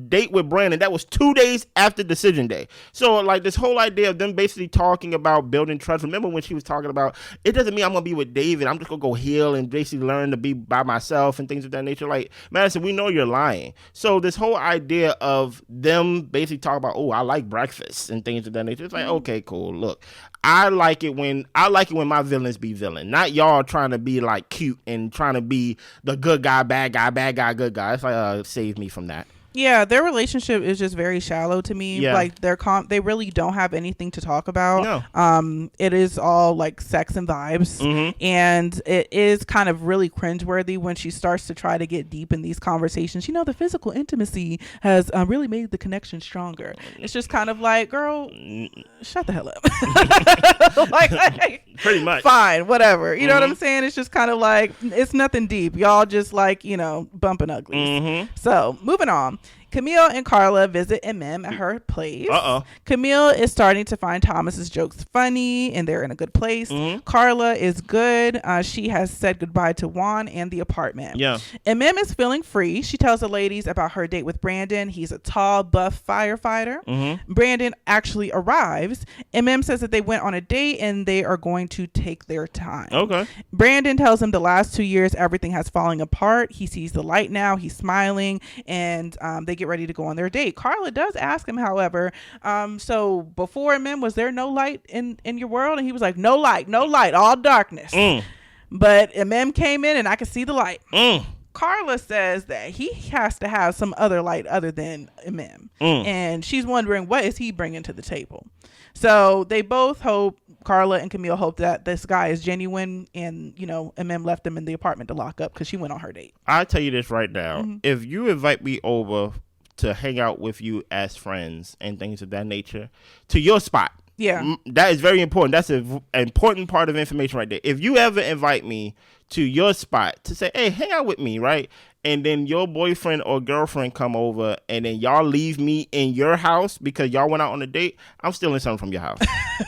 date with Brandon, that was 2 days after decision day. So like this whole idea of them basically talking about building trust. Remember when she was talking about, it doesn't mean I'm gonna be with David. I'm just gonna go heal and basically learn to be by myself and things of that nature. Like, Madison, we know you're lying. So this whole idea of them basically talking about, oh, I like breakfast and things of that nature, it's like, okay, cool. Look, I like it when my villains be villain, not y'all trying to be like cute and trying to be the good guy, bad guy, good guy. It's like, save me from that. Yeah, their relationship is just very shallow to me. Yeah. Like they really don't have anything to talk about. No. It is all like sex and vibes, and it is kind of really cringeworthy when she starts to try to get deep in these conversations. You know, the physical intimacy has really made the connection stronger. It's just kind of like, girl, shut the hell up. like pretty much. Fine, whatever. You know what I'm saying? It's just kind of like, it's nothing deep. Y'all just like, bumping uglies. So moving on. Camille and Carla visit MM at her place. Camille is starting to find Thomas's jokes funny, and they're in a good place. Carla is good. She has said goodbye to Juan and the apartment. MM is feeling free. She tells the ladies about her date with Brandon. He's a tall, buff firefighter. Brandon actually arrives. MM says that they went on a date and they are going to take their time. Brandon tells him the last 2 years everything has fallen apart. He sees the light now. He's smiling, and they get ready to go on their date. Carla does ask him, however, so before MM, was there no light in your world? And he was like, no light, all darkness. But MM came in and I could see the light. Carla says that he has to have some other light other than MM. And she's wondering, what is he bringing to the table? So they both hope, Carla and Camille hope, that this guy is genuine, and, you know, MM left him in the apartment to lock up because she went on her date. I'll tell you this right now. If you invite me over to hang out with you as friends and things of that nature to your spot, that is very important. That's an important part of information right there. If you ever invite me to your spot to say, hey, hang out with me, right? And then your boyfriend or girlfriend come over and then y'all leave me in your house because y'all went out on a date, I'm stealing something from your house.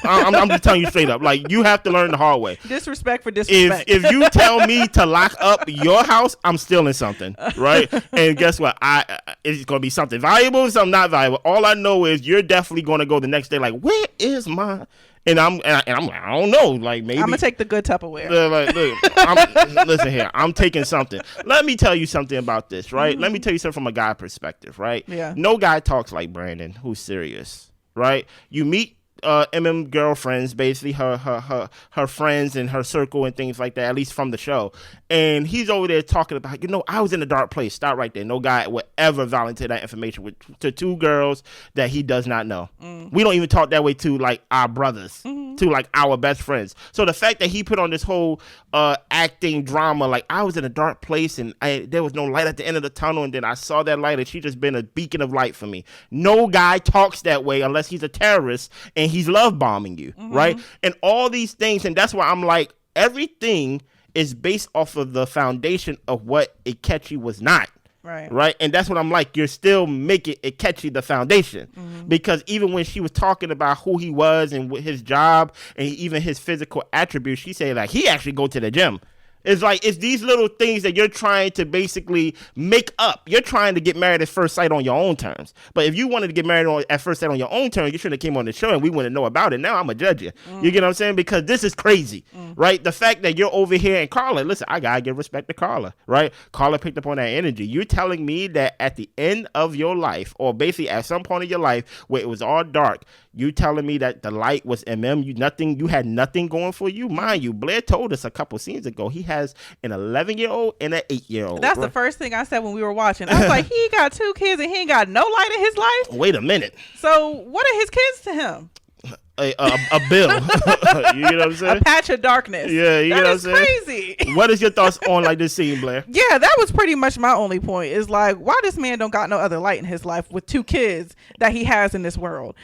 I'm just telling you straight up. Like, you have to learn the hard way. Disrespect for disrespect. If you tell me to lock up your house, I'm stealing something, right? And guess what? It's going to be something valuable, something not valuable. All I know is you're definitely going to go the next day like, where is my... And I'm like, I don't know, like, maybe I'm gonna take the good Tupperware. Listen here, I'm taking something. Let me tell you something about this, right? Let me tell you something from a guy perspective, right? No guy talks like Brandon, who's serious, right? You meet MM girlfriends, basically her friends and her circle and things like that, at least from the show. And he's over there talking about, you know, I was in a dark place. Stop right there. No guy would ever volunteer that information to two girls that he does not know. We don't even talk that way to, like, our brothers, to, like, our best friends. So the fact that he put on this whole acting drama, like, I was in a dark place and there was no light at the end of the tunnel, and then I saw that light and she just been a beacon of light for me. No guy talks that way unless he's a terrorist and he's love bombing you, right? And all these things, and that's why I'm like, everything is based off of the foundation of what Ikechi was not. Right. And that's what I'm like, you're still making Ikechi the foundation. Because even when she was talking about who he was and his job and even his physical attributes, she said, like, he actually go to the gym. It's like, it's these little things that you're trying to basically make up. You're trying to get married at first sight on your own terms. But if you wanted to get married at first sight on your own terms, you should have came on the show and we wouldn't know about it. Now I'm going to judge you. You get what I'm saying? Because this is crazy, right? The fact that you're over here and Carla, listen, I got to give respect to Carla, right? Carla picked up on that energy. You're telling me that at the end of your life, or basically at some point in your life where it was all dark, you telling me that the light was MM, you had nothing going for you? Mind you, Blair told us a couple scenes ago he has an 11-year-old and an 8-year-old. That's the first thing I said when we were watching. I was like, he got 2 kids and he ain't got no light in his life? Wait a minute. So what are his kids to him? A bill. You know what I'm saying? A patch of darkness. Yeah, you know what I'm saying? Crazy. What is your thoughts on, like, this scene, Blair? Yeah, that was pretty much my only point. Is like, why this man don't got no other light in his life with 2 kids that he has in this world?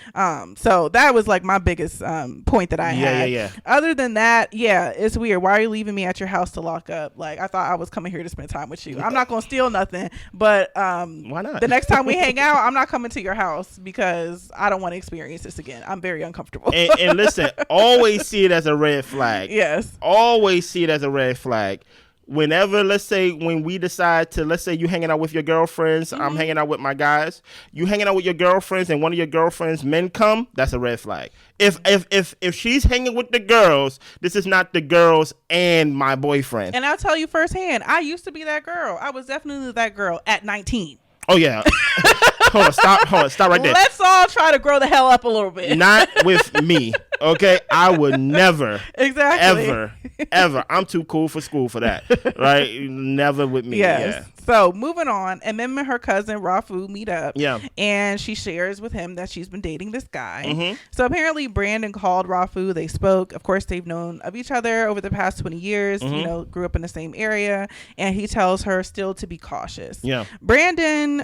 So that was like my biggest point that I had. Yeah. Other than that, yeah, it's weird. Why are you leaving me at your house to lock up? Like, I thought I was coming here to spend time with you. I'm not gonna steal nothing, but why not? The next time we hang out, I'm not coming to your house because I don't want to experience this again. I'm very uncomfortable. And listen, always see it as a red flag. Yes. Always see it as a red flag. Whenever, let's say, when we decide to, let's say you hanging out with your girlfriends, I'm hanging out with my guys, you hanging out with your girlfriends and one of your girlfriends' men come, that's a red flag. If she's hanging with the girls, this is not the girls and my boyfriend. And I'll tell you firsthand, I used to be that girl. I was definitely that girl at 19. Oh, yeah. Hold on, stop right there. Let's all try to grow the hell up a little bit. Not with me, okay? I would never, ever. I'm too cool for school for that, right? Never with me. Yes. Yeah. So moving on, and then her cousin Rafu meet up. Yeah. And she shares with him that she's been dating this guy. So apparently Brandon called Rafu. They spoke. Of course, they've known of each other over the past 20 years. You know, grew up in the same area. And he tells her still to be cautious. Yeah. Brandon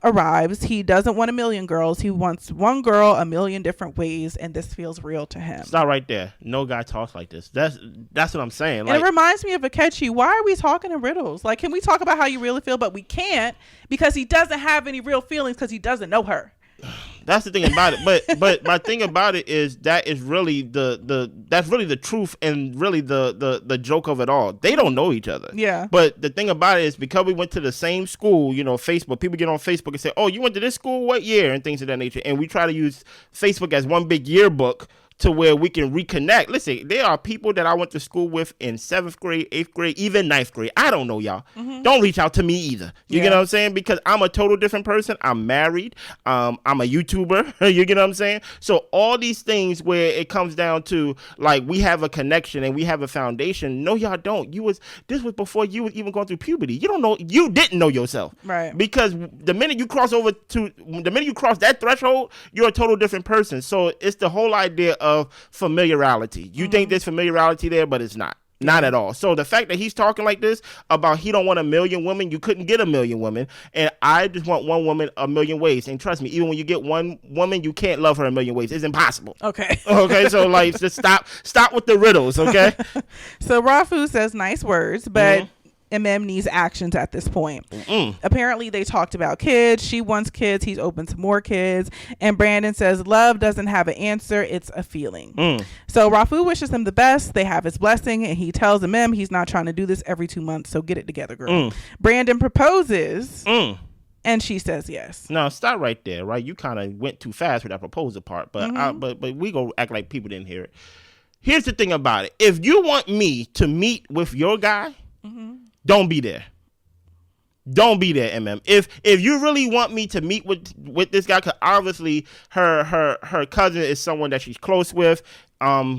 arrives. he doesn't want a million girls. He wants one girl a million different ways, and this feels real to him. Stop right there. No guy talks like this. That's what I'm saying. And it reminds me of Akechi. Why are we talking in riddles? Like, can we talk about how you really feel? But we can't, because he doesn't have any real feelings because he doesn't know her. That's the thing about it. But my thing about it is that is really that's really the truth and really the joke of it all. They don't know each other. Yeah. But the thing about it is, because we went to the same school, Facebook, people get on Facebook and say, oh, you went to this school? What year? And things of that nature. And we try to use Facebook as one big yearbook to where we can reconnect. Listen, there are people that I went to school with in 7th grade, 8th grade, even 9th grade. I don't know y'all. Mm-hmm. Don't reach out to me either. You get what I'm saying? Because I'm a total different person. I'm married. I'm a YouTuber. You get what I'm saying? So all these things where it comes down to, like, we have a connection and we have a foundation. No, y'all don't. This was before you was even going through puberty. You don't know. You didn't know yourself. Right. Because the minute you cross that threshold, you're a total different person. So it's the whole idea of familiarity. You think there's familiarity there, but it's not. Not at all. So the fact that he's talking like this about he don't want a million women, you couldn't get a million women, and I just want one woman a million ways. And trust me, even when you get one woman, you can't love her a million ways. It's impossible. Okay. Okay. So like, just stop with the riddles. Okay. So Rafu says nice words, but MM needs actions at this point. Apparently they talked about kids. She wants kids. He's open to more kids. And Brandon says love doesn't have an answer. It's a feeling. So Rafu wishes him the best. They have his blessing, and he tells MM he's not trying to do this every 2 months. So get it together, girl. Brandon proposes. And she says yes. No, stop right there, right? You kind of went too fast with that proposal part, but but we go act like people didn't hear it. Here's the thing about it. If you want me to meet with your guy, don't be there. Don't be there, MM. If you really want me to meet with this guy, because obviously her cousin is someone that she's close with.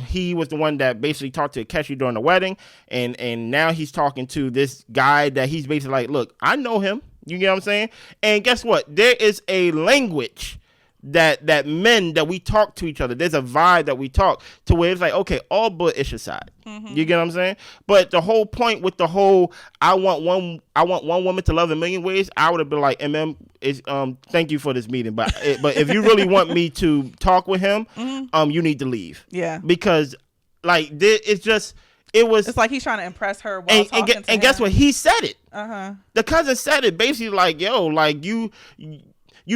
He was the one that basically talked to Akechi during the wedding, and now he's talking to this guy that he's basically like, look, I know him. You get what I'm saying? And guess what? There is a language that men that we talk to each other. There's a vibe that we talk to where it's like, okay, all but ish aside. You get what I'm saying? But the whole point with the whole I want one woman to love a million ways, I would have been like, MM, is thank you for this meeting, but if you really want me to talk with him, you need to leave. Yeah. Because like it's like he's trying to impress her while talking to him. And guess what? He said it. The cousin said it basically like, yo, like you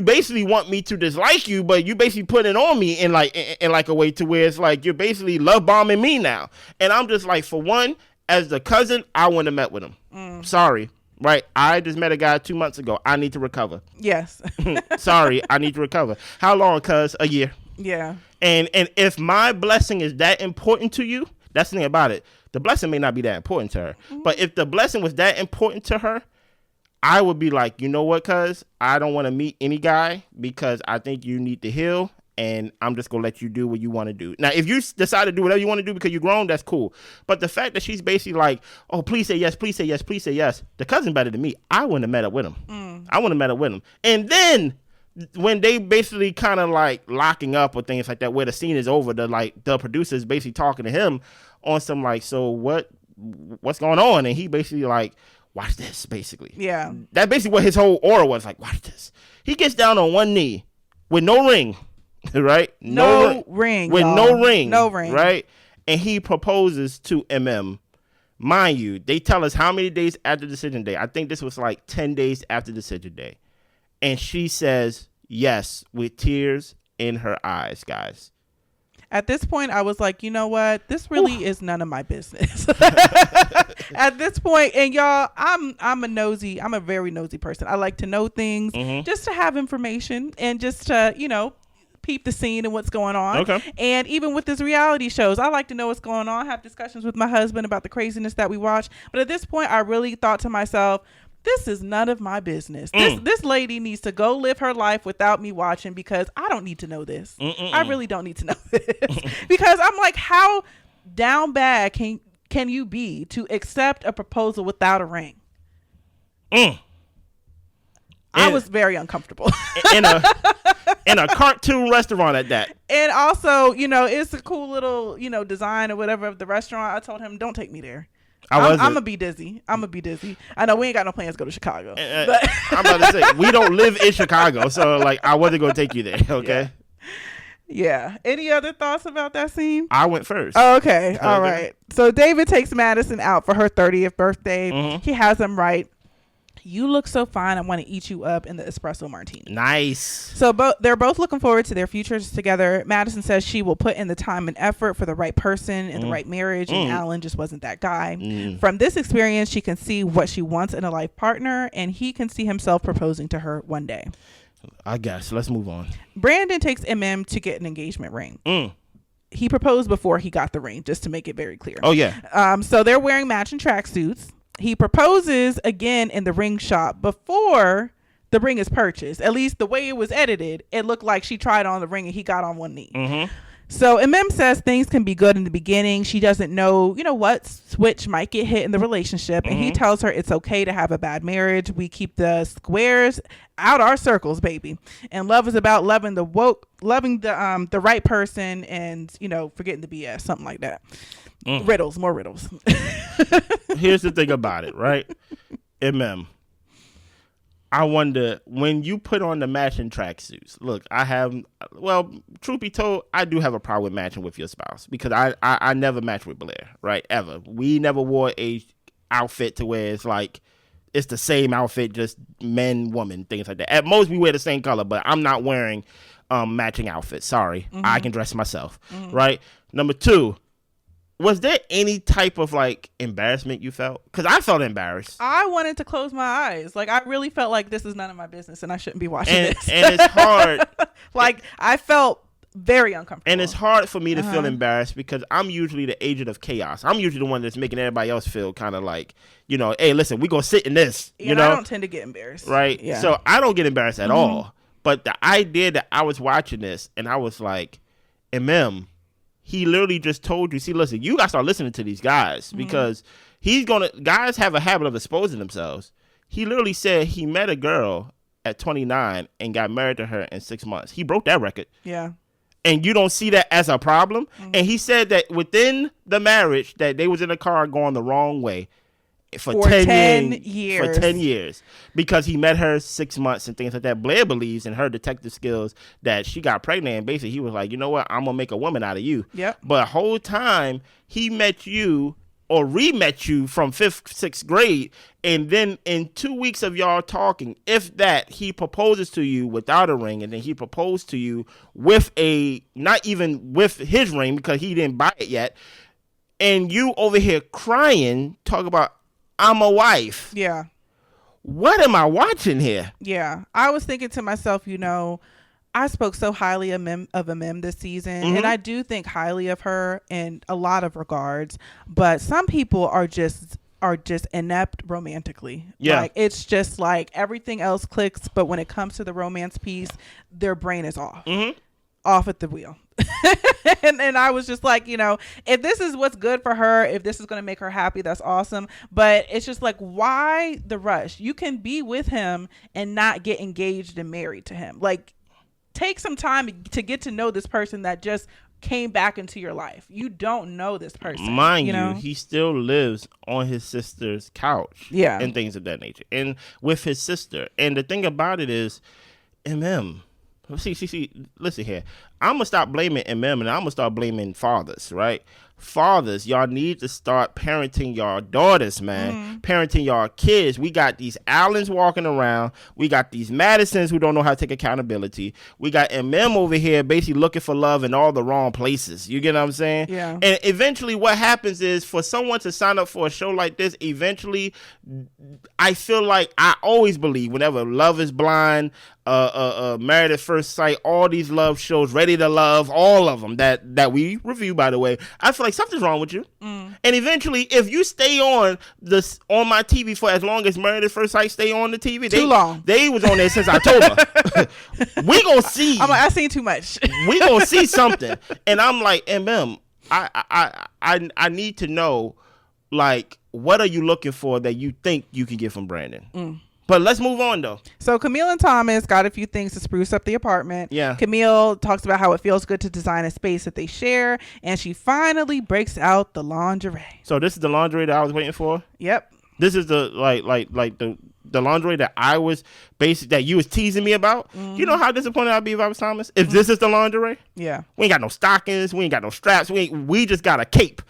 basically want me to dislike you, but you basically put it on me in like a way to where it's like you're basically love bombing me now. And I'm just like, for one, as the cousin, I wouldn't have met with him. Sorry. Right. I just met a guy 2 months ago. I need to recover. Yes. Sorry. I need to recover. How long? Cuz a year. Yeah. And if my blessing is that important to you, that's the thing about it. The blessing may not be that important to her, but if the blessing was that important to her, I would be like, you know what, cuz I don't want to meet any guy because I think you need to heal, and I'm just going to let you do what you want to do. Now, if you decide to do whatever you want to do because you're grown, that's cool. But the fact that she's basically like, oh, please say yes, please say yes, please say yes. The cousin better than me. I wouldn't have met up with him. I wouldn't have met up with him. And then when they basically kind of like locking up or things like that, where the scene is over, the producer's basically talking to him on some like, so what's going on? And he basically like, watch this, basically. Yeah. That's basically what his whole aura was like, watch this. He gets down on one knee with no ring, right? No ring. With y'all. no ring. No ring. Right? And he proposes to MM. Mind you, they tell us how many days after decision day. I think this was like 10 days after decision day. And she says yes with tears in her eyes, guys. At this point, I was like, you know what? This really is none of my business. At this point, and y'all, I'm a very nosy person. I like to know things just to have information and just to, peep the scene and what's going on. Okay. And even with this reality shows, I like to know what's going on, have discussions with my husband about the craziness that we watch. But at this point, I really thought to myself, this is none of my business. This lady needs to go live her life without me watching, because I don't need to know this. I really don't need to know this. Because I'm like, how down bad can you be to accept a proposal without a ring? I was very uncomfortable. in a cartoon restaurant at that. And also, it's a cool little, design or whatever of the restaurant. I told him, don't take me there. I'm gonna be dizzy. I know we ain't got no plans to go to Chicago. But I'm about to say we don't live in Chicago, so like I wasn't gonna take you there. Okay. Yeah. Any other thoughts about that scene? I went first. Oh, okay. All right. So David takes Madison out for her 30th birthday. Mm-hmm. He has them write, "You look so fine. I want to eat you up in the espresso martini." Nice. So they're both looking forward to their futures together. Madison says she will put in the time and effort for the right person and the right marriage, and Alan just wasn't that guy. From this experience, she can see what she wants in a life partner, and he can see himself proposing to her one day. I guess. Let's move on. Brandon takes to get an engagement ring. He proposed before he got the ring, just to make it very clear. Oh, yeah. So they're wearing matching tracksuits. He proposes again in the ring shop before the ring is purchased. At least the way it was edited, it looked like she tried on the ring and he got on one knee. So says things can be good in the beginning. She doesn't know, what switch might get hit in the relationship. And he tells her it's okay to have a bad marriage. We keep the squares out our circles, baby. And love is about loving the right person and, forgetting the BS, something like that. Riddles, more riddles. Here's the thing about it, right? I wonder, when you put on the matching tracksuits, look, truth be told, I do have a problem with matching with your spouse because I never match with Blair, right? Ever. We never wore a outfit to where it's like, it's the same outfit, just men, woman, things like that. At most, we wear the same color, but I'm not wearing matching outfits. Sorry. I can dress myself, right? Number two, was there any type of like embarrassment you felt? Because I felt embarrassed. I wanted to close my eyes. Like I really felt like this is none of my business and I shouldn't be watching this. And it's hard. I felt very uncomfortable. And it's hard for me to feel embarrassed because I'm usually the agent of chaos. I'm usually the one that's making everybody else feel kind of like, hey, listen, we're going to sit in this. I don't tend to get embarrassed. Right? Yeah. So I don't get embarrassed at all. But the idea that I was watching this and I was like, he literally just told you, see, listen, you got to start listening to these guys because guys have a habit of exposing themselves. He literally said he met a girl at 29 and got married to her in 6 months. He broke that record. Yeah. And you don't see that as a problem. And he said that within the marriage that they was in a car going the wrong way for 10 years. For 10 years. Because he met her 6 months and things like that. Blair believes in her detective skills that she got pregnant. And basically he was like, you know what? I'm going to make a woman out of you. Yep. But the whole time he met you or re-met you from 5th, 6th grade. And then in 2 weeks of y'all talking, if that, he proposes to you without a ring. And then he proposed to you with not even with his ring because he didn't buy it yet. And you over here crying, talk about, I'm a wife. Yeah. What am I watching here? Yeah. I was thinking to myself, I spoke so highly of Mem this season, and I do think highly of her in a lot of regards, but some people are just inept romantically. Yeah. Like it's just like everything else clicks, but when it comes to the romance piece, their brain is off. Off at the wheel. and I was just like, if this is what's good for her, if this is going to make her happy, that's awesome. But it's just like, why the rush? You can be with him and not get engaged and married to him. Like, take some time to get to know this person that just came back into your life. You don't know this person. Mind you, he still lives on his sister's couch. Yeah. And things of that nature. And with his sister. And the thing about it is, See, listen here. I'm going to stop blaming and I'm going to start blaming fathers, right? Fathers, y'all need to start parenting y'all daughters, man. Parenting y'all kids. We got these Allens walking around. We got these Madisons who don't know how to take accountability. We got over here basically looking for love in all the wrong places. You get what I'm saying? Yeah. And eventually what happens is for someone to sign up for a show like this, eventually I feel like I always believe whenever Love is Blind, Married at First Sight, all these love shows, Ready to Love, all of them that we review, by the way, I feel like something's wrong with you. And eventually, if you stay on my TV for as long as Married at First Sight stay on the TV, too long. They was on there since October. We gonna see. I seen too much. We gonna see something, and I'm like, I need to know, like, what are you looking for that you think you can get from Brandon? But let's move on, though. So Camille and Thomas got a few things to spruce up the apartment. Yeah. Camille talks about how it feels good to design a space that they share, and she finally breaks out the lingerie. So this is the lingerie that I was waiting for? Yep. This is the the lingerie that I was that you was teasing me about. Mm-hmm. You know how disappointed I'd be if I was Thomas? If this is the lingerie? Yeah. We ain't got no stockings, we ain't got no straps, we just got a cape.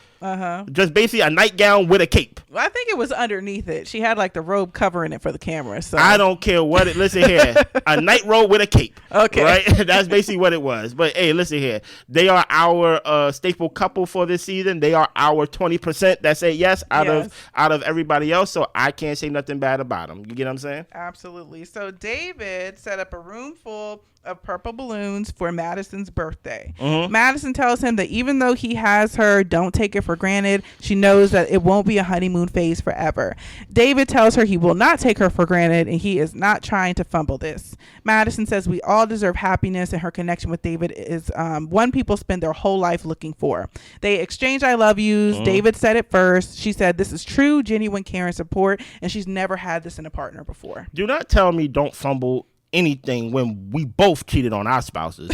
Just basically a nightgown with a cape. Well, I think it was underneath it. She had like the robe covering it for the camera. So I don't care what it. Listen here, a night robe with a cape. Okay, right? That's basically what it was. But hey, listen here. They are our staple couple for this season. They are our 20% that say yes out of everybody else. So I can't say nothing bad about them. You get what I'm saying? Absolutely. So David set up a room full of purple balloons for Madison's birthday. Mm-hmm. Madison tells him that even though he has her, don't take it for granted. She knows that it won't be a honeymoon phase forever. David tells her he will not take her for granted and he is not trying to fumble this. Madison says we all deserve happiness, and her connection with David is one people spend their whole life looking for. They exchange I love yous. Mm-hmm. David said it first. She said this is true, genuine care and support, and she's never had this in a partner before. Do not tell me don't fumble anything when we both cheated on our spouses.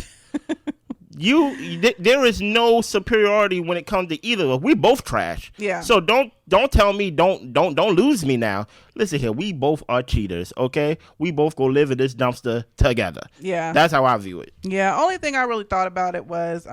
There is no superiority when it comes to either of us. We both trash. Yeah. So don't tell me don't lose me now. Listen here, we both are cheaters, okay? We both go live in this dumpster together. Yeah. That's how I view it. Yeah. Only thing I really thought about it was,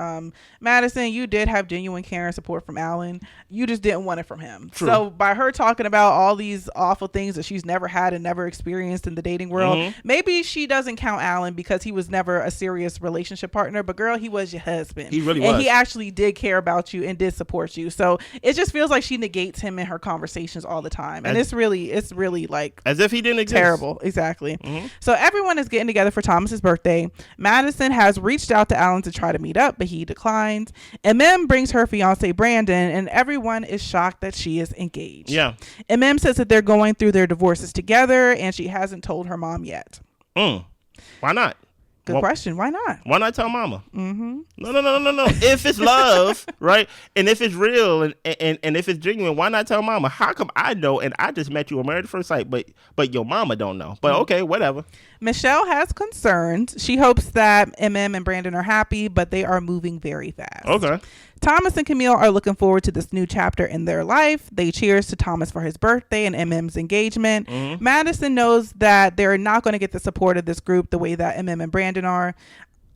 Madison, you did have genuine care and support from Alan. You just didn't want it from him. True. So by her talking about all these awful things that she's never had and never experienced in the dating world, mm-hmm. maybe she doesn't count Alan because he was never a serious relationship partner, but girl, he was your husband. He really was. And he actually did care about you and did support you. So it just feels like she negates him in her conversations all the time. And it's really like as if he didn't exist. Terrible. Exactly. Mm-hmm. So everyone is getting together for Thomas's birthday. Madison has reached out to Alan to try to meet up, but he declines. MM brings her fiance Brandon, and everyone is shocked that she is engaged. Yeah. MM says that they're going through their divorces together, and she hasn't told her mom yet. Why not? Good question. Why not? Why not tell mama? Mm-hmm. No. If it's love, right, and if it's real and if it's genuine, why not tell mama? How come I know and I just met you on Married at First Sight, but your mama don't know? But okay, whatever. Michelle has concerns. She hopes that MM and Brandon are happy, but they are moving very fast. Okay. Thomas and Camille are looking forward to this new chapter in their life. They cheers to Thomas for his birthday and MM's engagement. Mm-hmm. Madison knows that they're not going to get the support of this group the way that MM and Brandon are.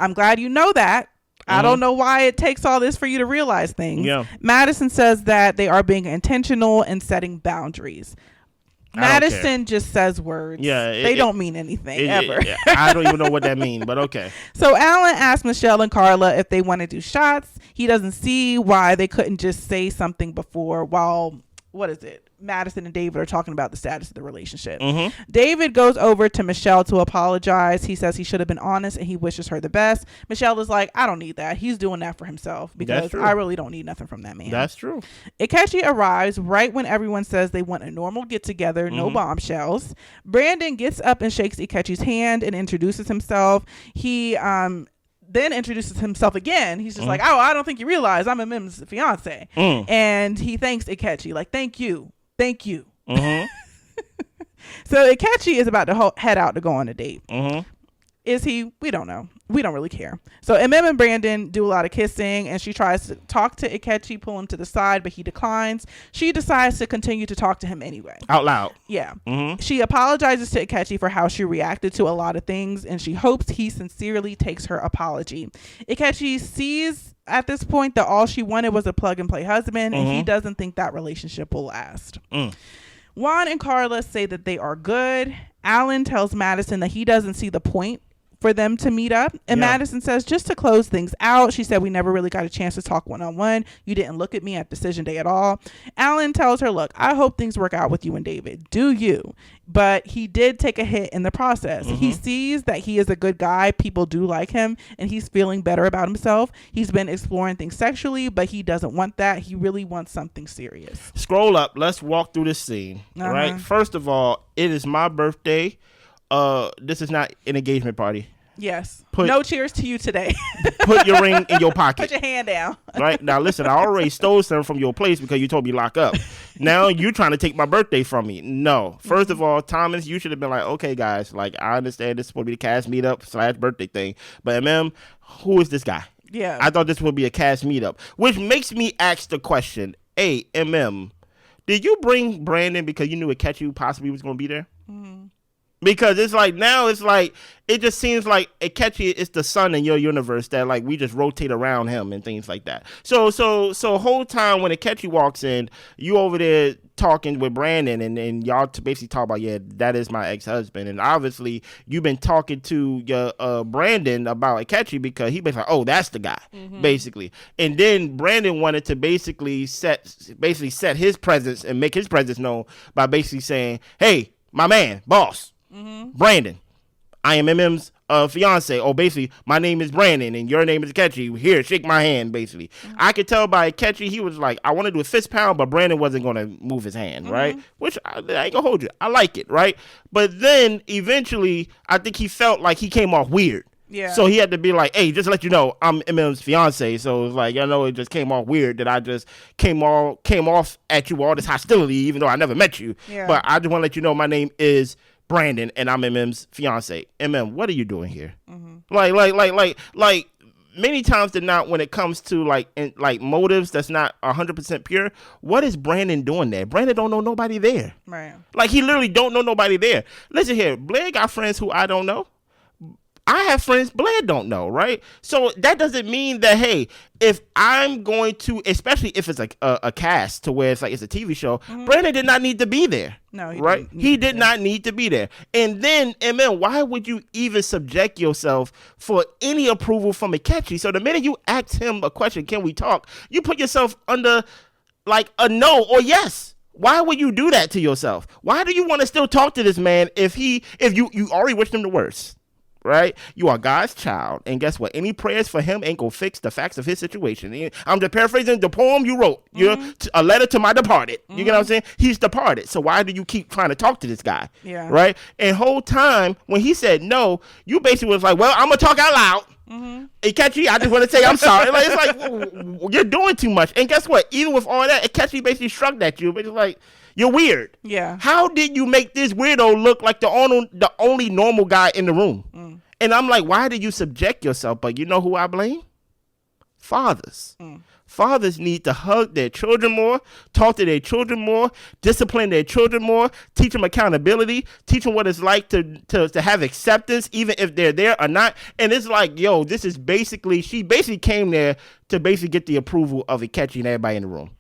I'm glad you know that. Mm-hmm. I don't know why it takes all this for you to realize things. Yeah. Madison says that they are being intentional and setting boundaries. Madison just says words. Yeah, they don't mean anything ever. I don't even know what that means, but okay. So Alan asked Michelle and Carla if they want to do shots. He doesn't see why they couldn't just say something before while, Madison and David are talking about the status of the relationship. Mm-hmm. David goes over to Michelle to apologize. He says he should have been honest and he wishes her the best. Michelle is like, I don't need that. He's doing that for himself because I really don't need nothing from that man. That's true. Ikechi arrives right when everyone says they want a normal get together, no bombshells. Brandon gets up and shakes Ikechi's hand and introduces himself. He then introduces himself again. He's just like, oh, I don't think you realize I'm Mim's fiance. And he thanks Ikechi, like, thank you. Mm-hmm. So Ikechi is about to head out to go on a date. Mm-hmm. Is he? We don't know. We don't really care. So MM and Brandon do a lot of kissing, and she tries to talk to Ikechi, pull him to the side, but he declines. She decides to continue to talk to him anyway. Out loud. Yeah. Mm-hmm. She apologizes to Ikechi for how she reacted to a lot of things, and she hopes he sincerely takes her apology. Ikechi sees at this point that all she wanted was a plug-and-play husband, and he doesn't think that relationship will last. Juan and Carla say that they are good. Alan tells Madison that he doesn't see the point for them to meet up. And Madison says, just to close things out, she said, we never really got a chance to talk one-on-one. You didn't look at me at decision day at all. Alan tells her, look, I hope things work out with you and David. Do you? But he did take a hit in the process. He sees that he is a good guy. People do like him, and he's feeling better about himself. He's been exploring things sexually, but he doesn't want that. He really wants something serious. Scroll up. Let's walk through this scene. Right. First of all, it is my birthday. This is not an engagement party. Yes. No cheers to you today. Put your ring in your pocket. Put your hand down. Right. Now, listen, I already stole some from your place because you told me lock up. Now you trying to take my birthday from me. No. First of all, Thomas, you should have been like, okay, guys, like, I understand this is supposed to be the cast meetup / birthday thing, but who is this guy? Yeah. I thought this would be a cast meetup, which makes me ask the question, hey, did you bring Brandon because you knew Akechi possibly was going to be there? Mm-hmm. Because it's like, now it's like, it just seems like Akechi is the sun in your universe that, like, we just rotate around him and things like that. So whole time when Akechi walks in, you over there talking with Brandon and y'all basically talk about, yeah, that is my ex-husband. And obviously you've been talking to your Brandon about Akechi because he was like, oh, that's the guy, basically. And then Brandon wanted to basically set his presence and make his presence known by basically saying, hey, my man, boss, Brandon, I am MM's fiance. Oh, basically, my name is Brandon and your name is Akechi. Here, shake my hand, basically. I could tell by Akechi, he was like, I want to do a fist pound, but Brandon wasn't going to move his hand, right? Which, I ain't going to hold you. I like it, right? But then, eventually, I think he felt like he came off weird. Yeah. So he had to be like, hey, just to let you know, I'm MM's fiance. So it's like, it just came off weird that I just came off at you with all this hostility, even though I never met you. Yeah. But I just want to let you know my name is Brandon and I'm MM's fiance. What are you doing here? Like many times than not, when it comes to like motives that's not 100% pure, what is Brandon doing there? Brandon don't know nobody there. Right. Like, he literally don't know nobody there. Listen here, Blair got friends who I don't know. I have friends Blair don't know, right? So that doesn't mean that, hey, if I'm going to, especially if it's like a cast to where it's like it's a TV show, Brandon did not need to be there. No, he did not need to be there. And then, why would you even subject yourself for any approval from Akechi? So the minute you ask him a question, can we talk, you put yourself under like a no or yes. Why would you do that to yourself? Why do you want to still talk to this man if you already wished him the worst? Right? You are God's child. And guess what? Any prayers for him ain't gonna fix the facts of his situation. I'm just paraphrasing the poem you wrote. A letter to my departed. You get what I'm saying? He's departed. So why do you keep trying to talk to this guy? Yeah. Right? And whole time when he said no, you basically was like, well, I'm gonna talk out loud. Akechi, I just want to say I'm sorry. Like, it's like, you're doing too much. And guess what? Even with all that, Akechi basically shrugged at you. But it's like, you're weird. Yeah. How did you make this weirdo look like the only normal guy in the room? And I'm like, why did you subject yourself? But you know who I blame? Fathers. Fathers need to hug their children more, talk to their children more, discipline their children more, teach them accountability, teach them what it's like to have acceptance, even if they're there or not. And it's like, yo, this is she basically came there to basically get the approval of Akechi and everybody in the room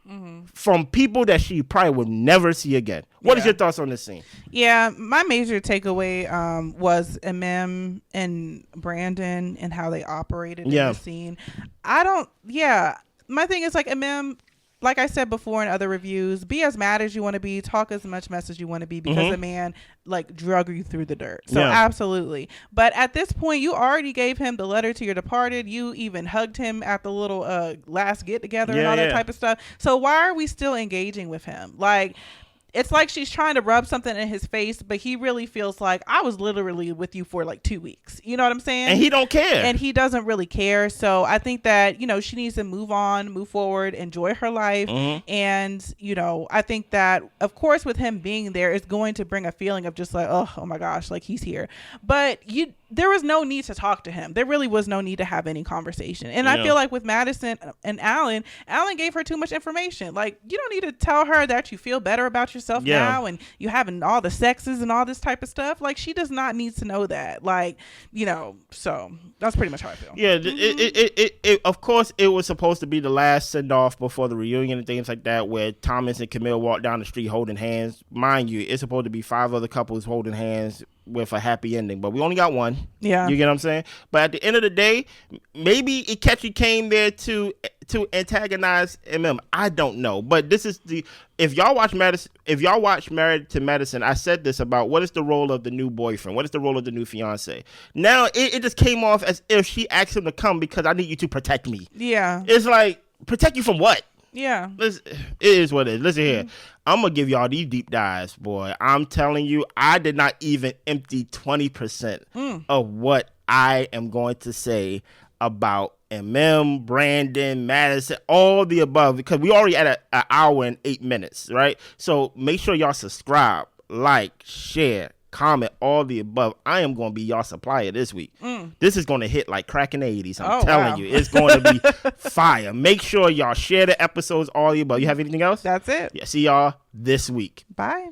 from people that she probably would never see again. What is your thoughts on this scene? Yeah, my major takeaway was and Brandon and how they operated in the scene. My thing is like like I said before in other reviews, be as mad as you want to be, talk as much mess as you want to be, because the man like drug you through the dirt. So absolutely. But at this point, you already gave him the letter to your departed. You even hugged him at the little last get together and all that type of stuff. So why are we still engaging with him? Like, it's like she's trying to rub something in his face, but he really feels like, I was literally with you for like 2 weeks. You know what I'm saying? And he don't care. And he doesn't really care. So I think that, she needs to move on, move forward, enjoy her life. And, I think that, of course, with him being there, it's going to bring a feeling of just like, oh my gosh, like he's here. But there was no need to talk to him. There really was no need to have any conversation. And I feel like with Madison and Alan gave her too much information. Like, you don't need to tell her that you feel better about yourself now and you having all the sexes and all this type of stuff. Like, she does not need to know that. Like, so that's pretty much how I feel. Yeah, it of course, it was supposed to be the last send-off before the reunion and things like that, where Thomas and Camille walk down the street holding hands. Mind you, it's supposed to be 5 other couples holding hands with a happy ending, but we only got one. Yeah. You get what I'm saying? But at the end of the day, maybe Akechi came there to antagonize I don't know. But this is if y'all watch Married to Medicine, I said this about what is the role of the new boyfriend? What is the role of the new fiance? Now it just came off as if she asked him to come because I need you to protect me. Yeah. It's like, protect you from what? Yeah. It is what it is. Listen here. I'm going to give y'all these deep dives, boy. I'm telling you, I did not even empty 20% of what I am going to say about and Mem, Brandon, Madison, all the above, because we already at an hour and 8 minutes, right? So make sure y'all subscribe, like, share, comment, all the above. I am going to be y'all supplier this week. This is going to hit like crack in the 80s. I'm telling you, it's going to be fire. Make sure y'all share the episodes, all the above. You have anything else? That's it. Yeah, see y'all this week. Bye.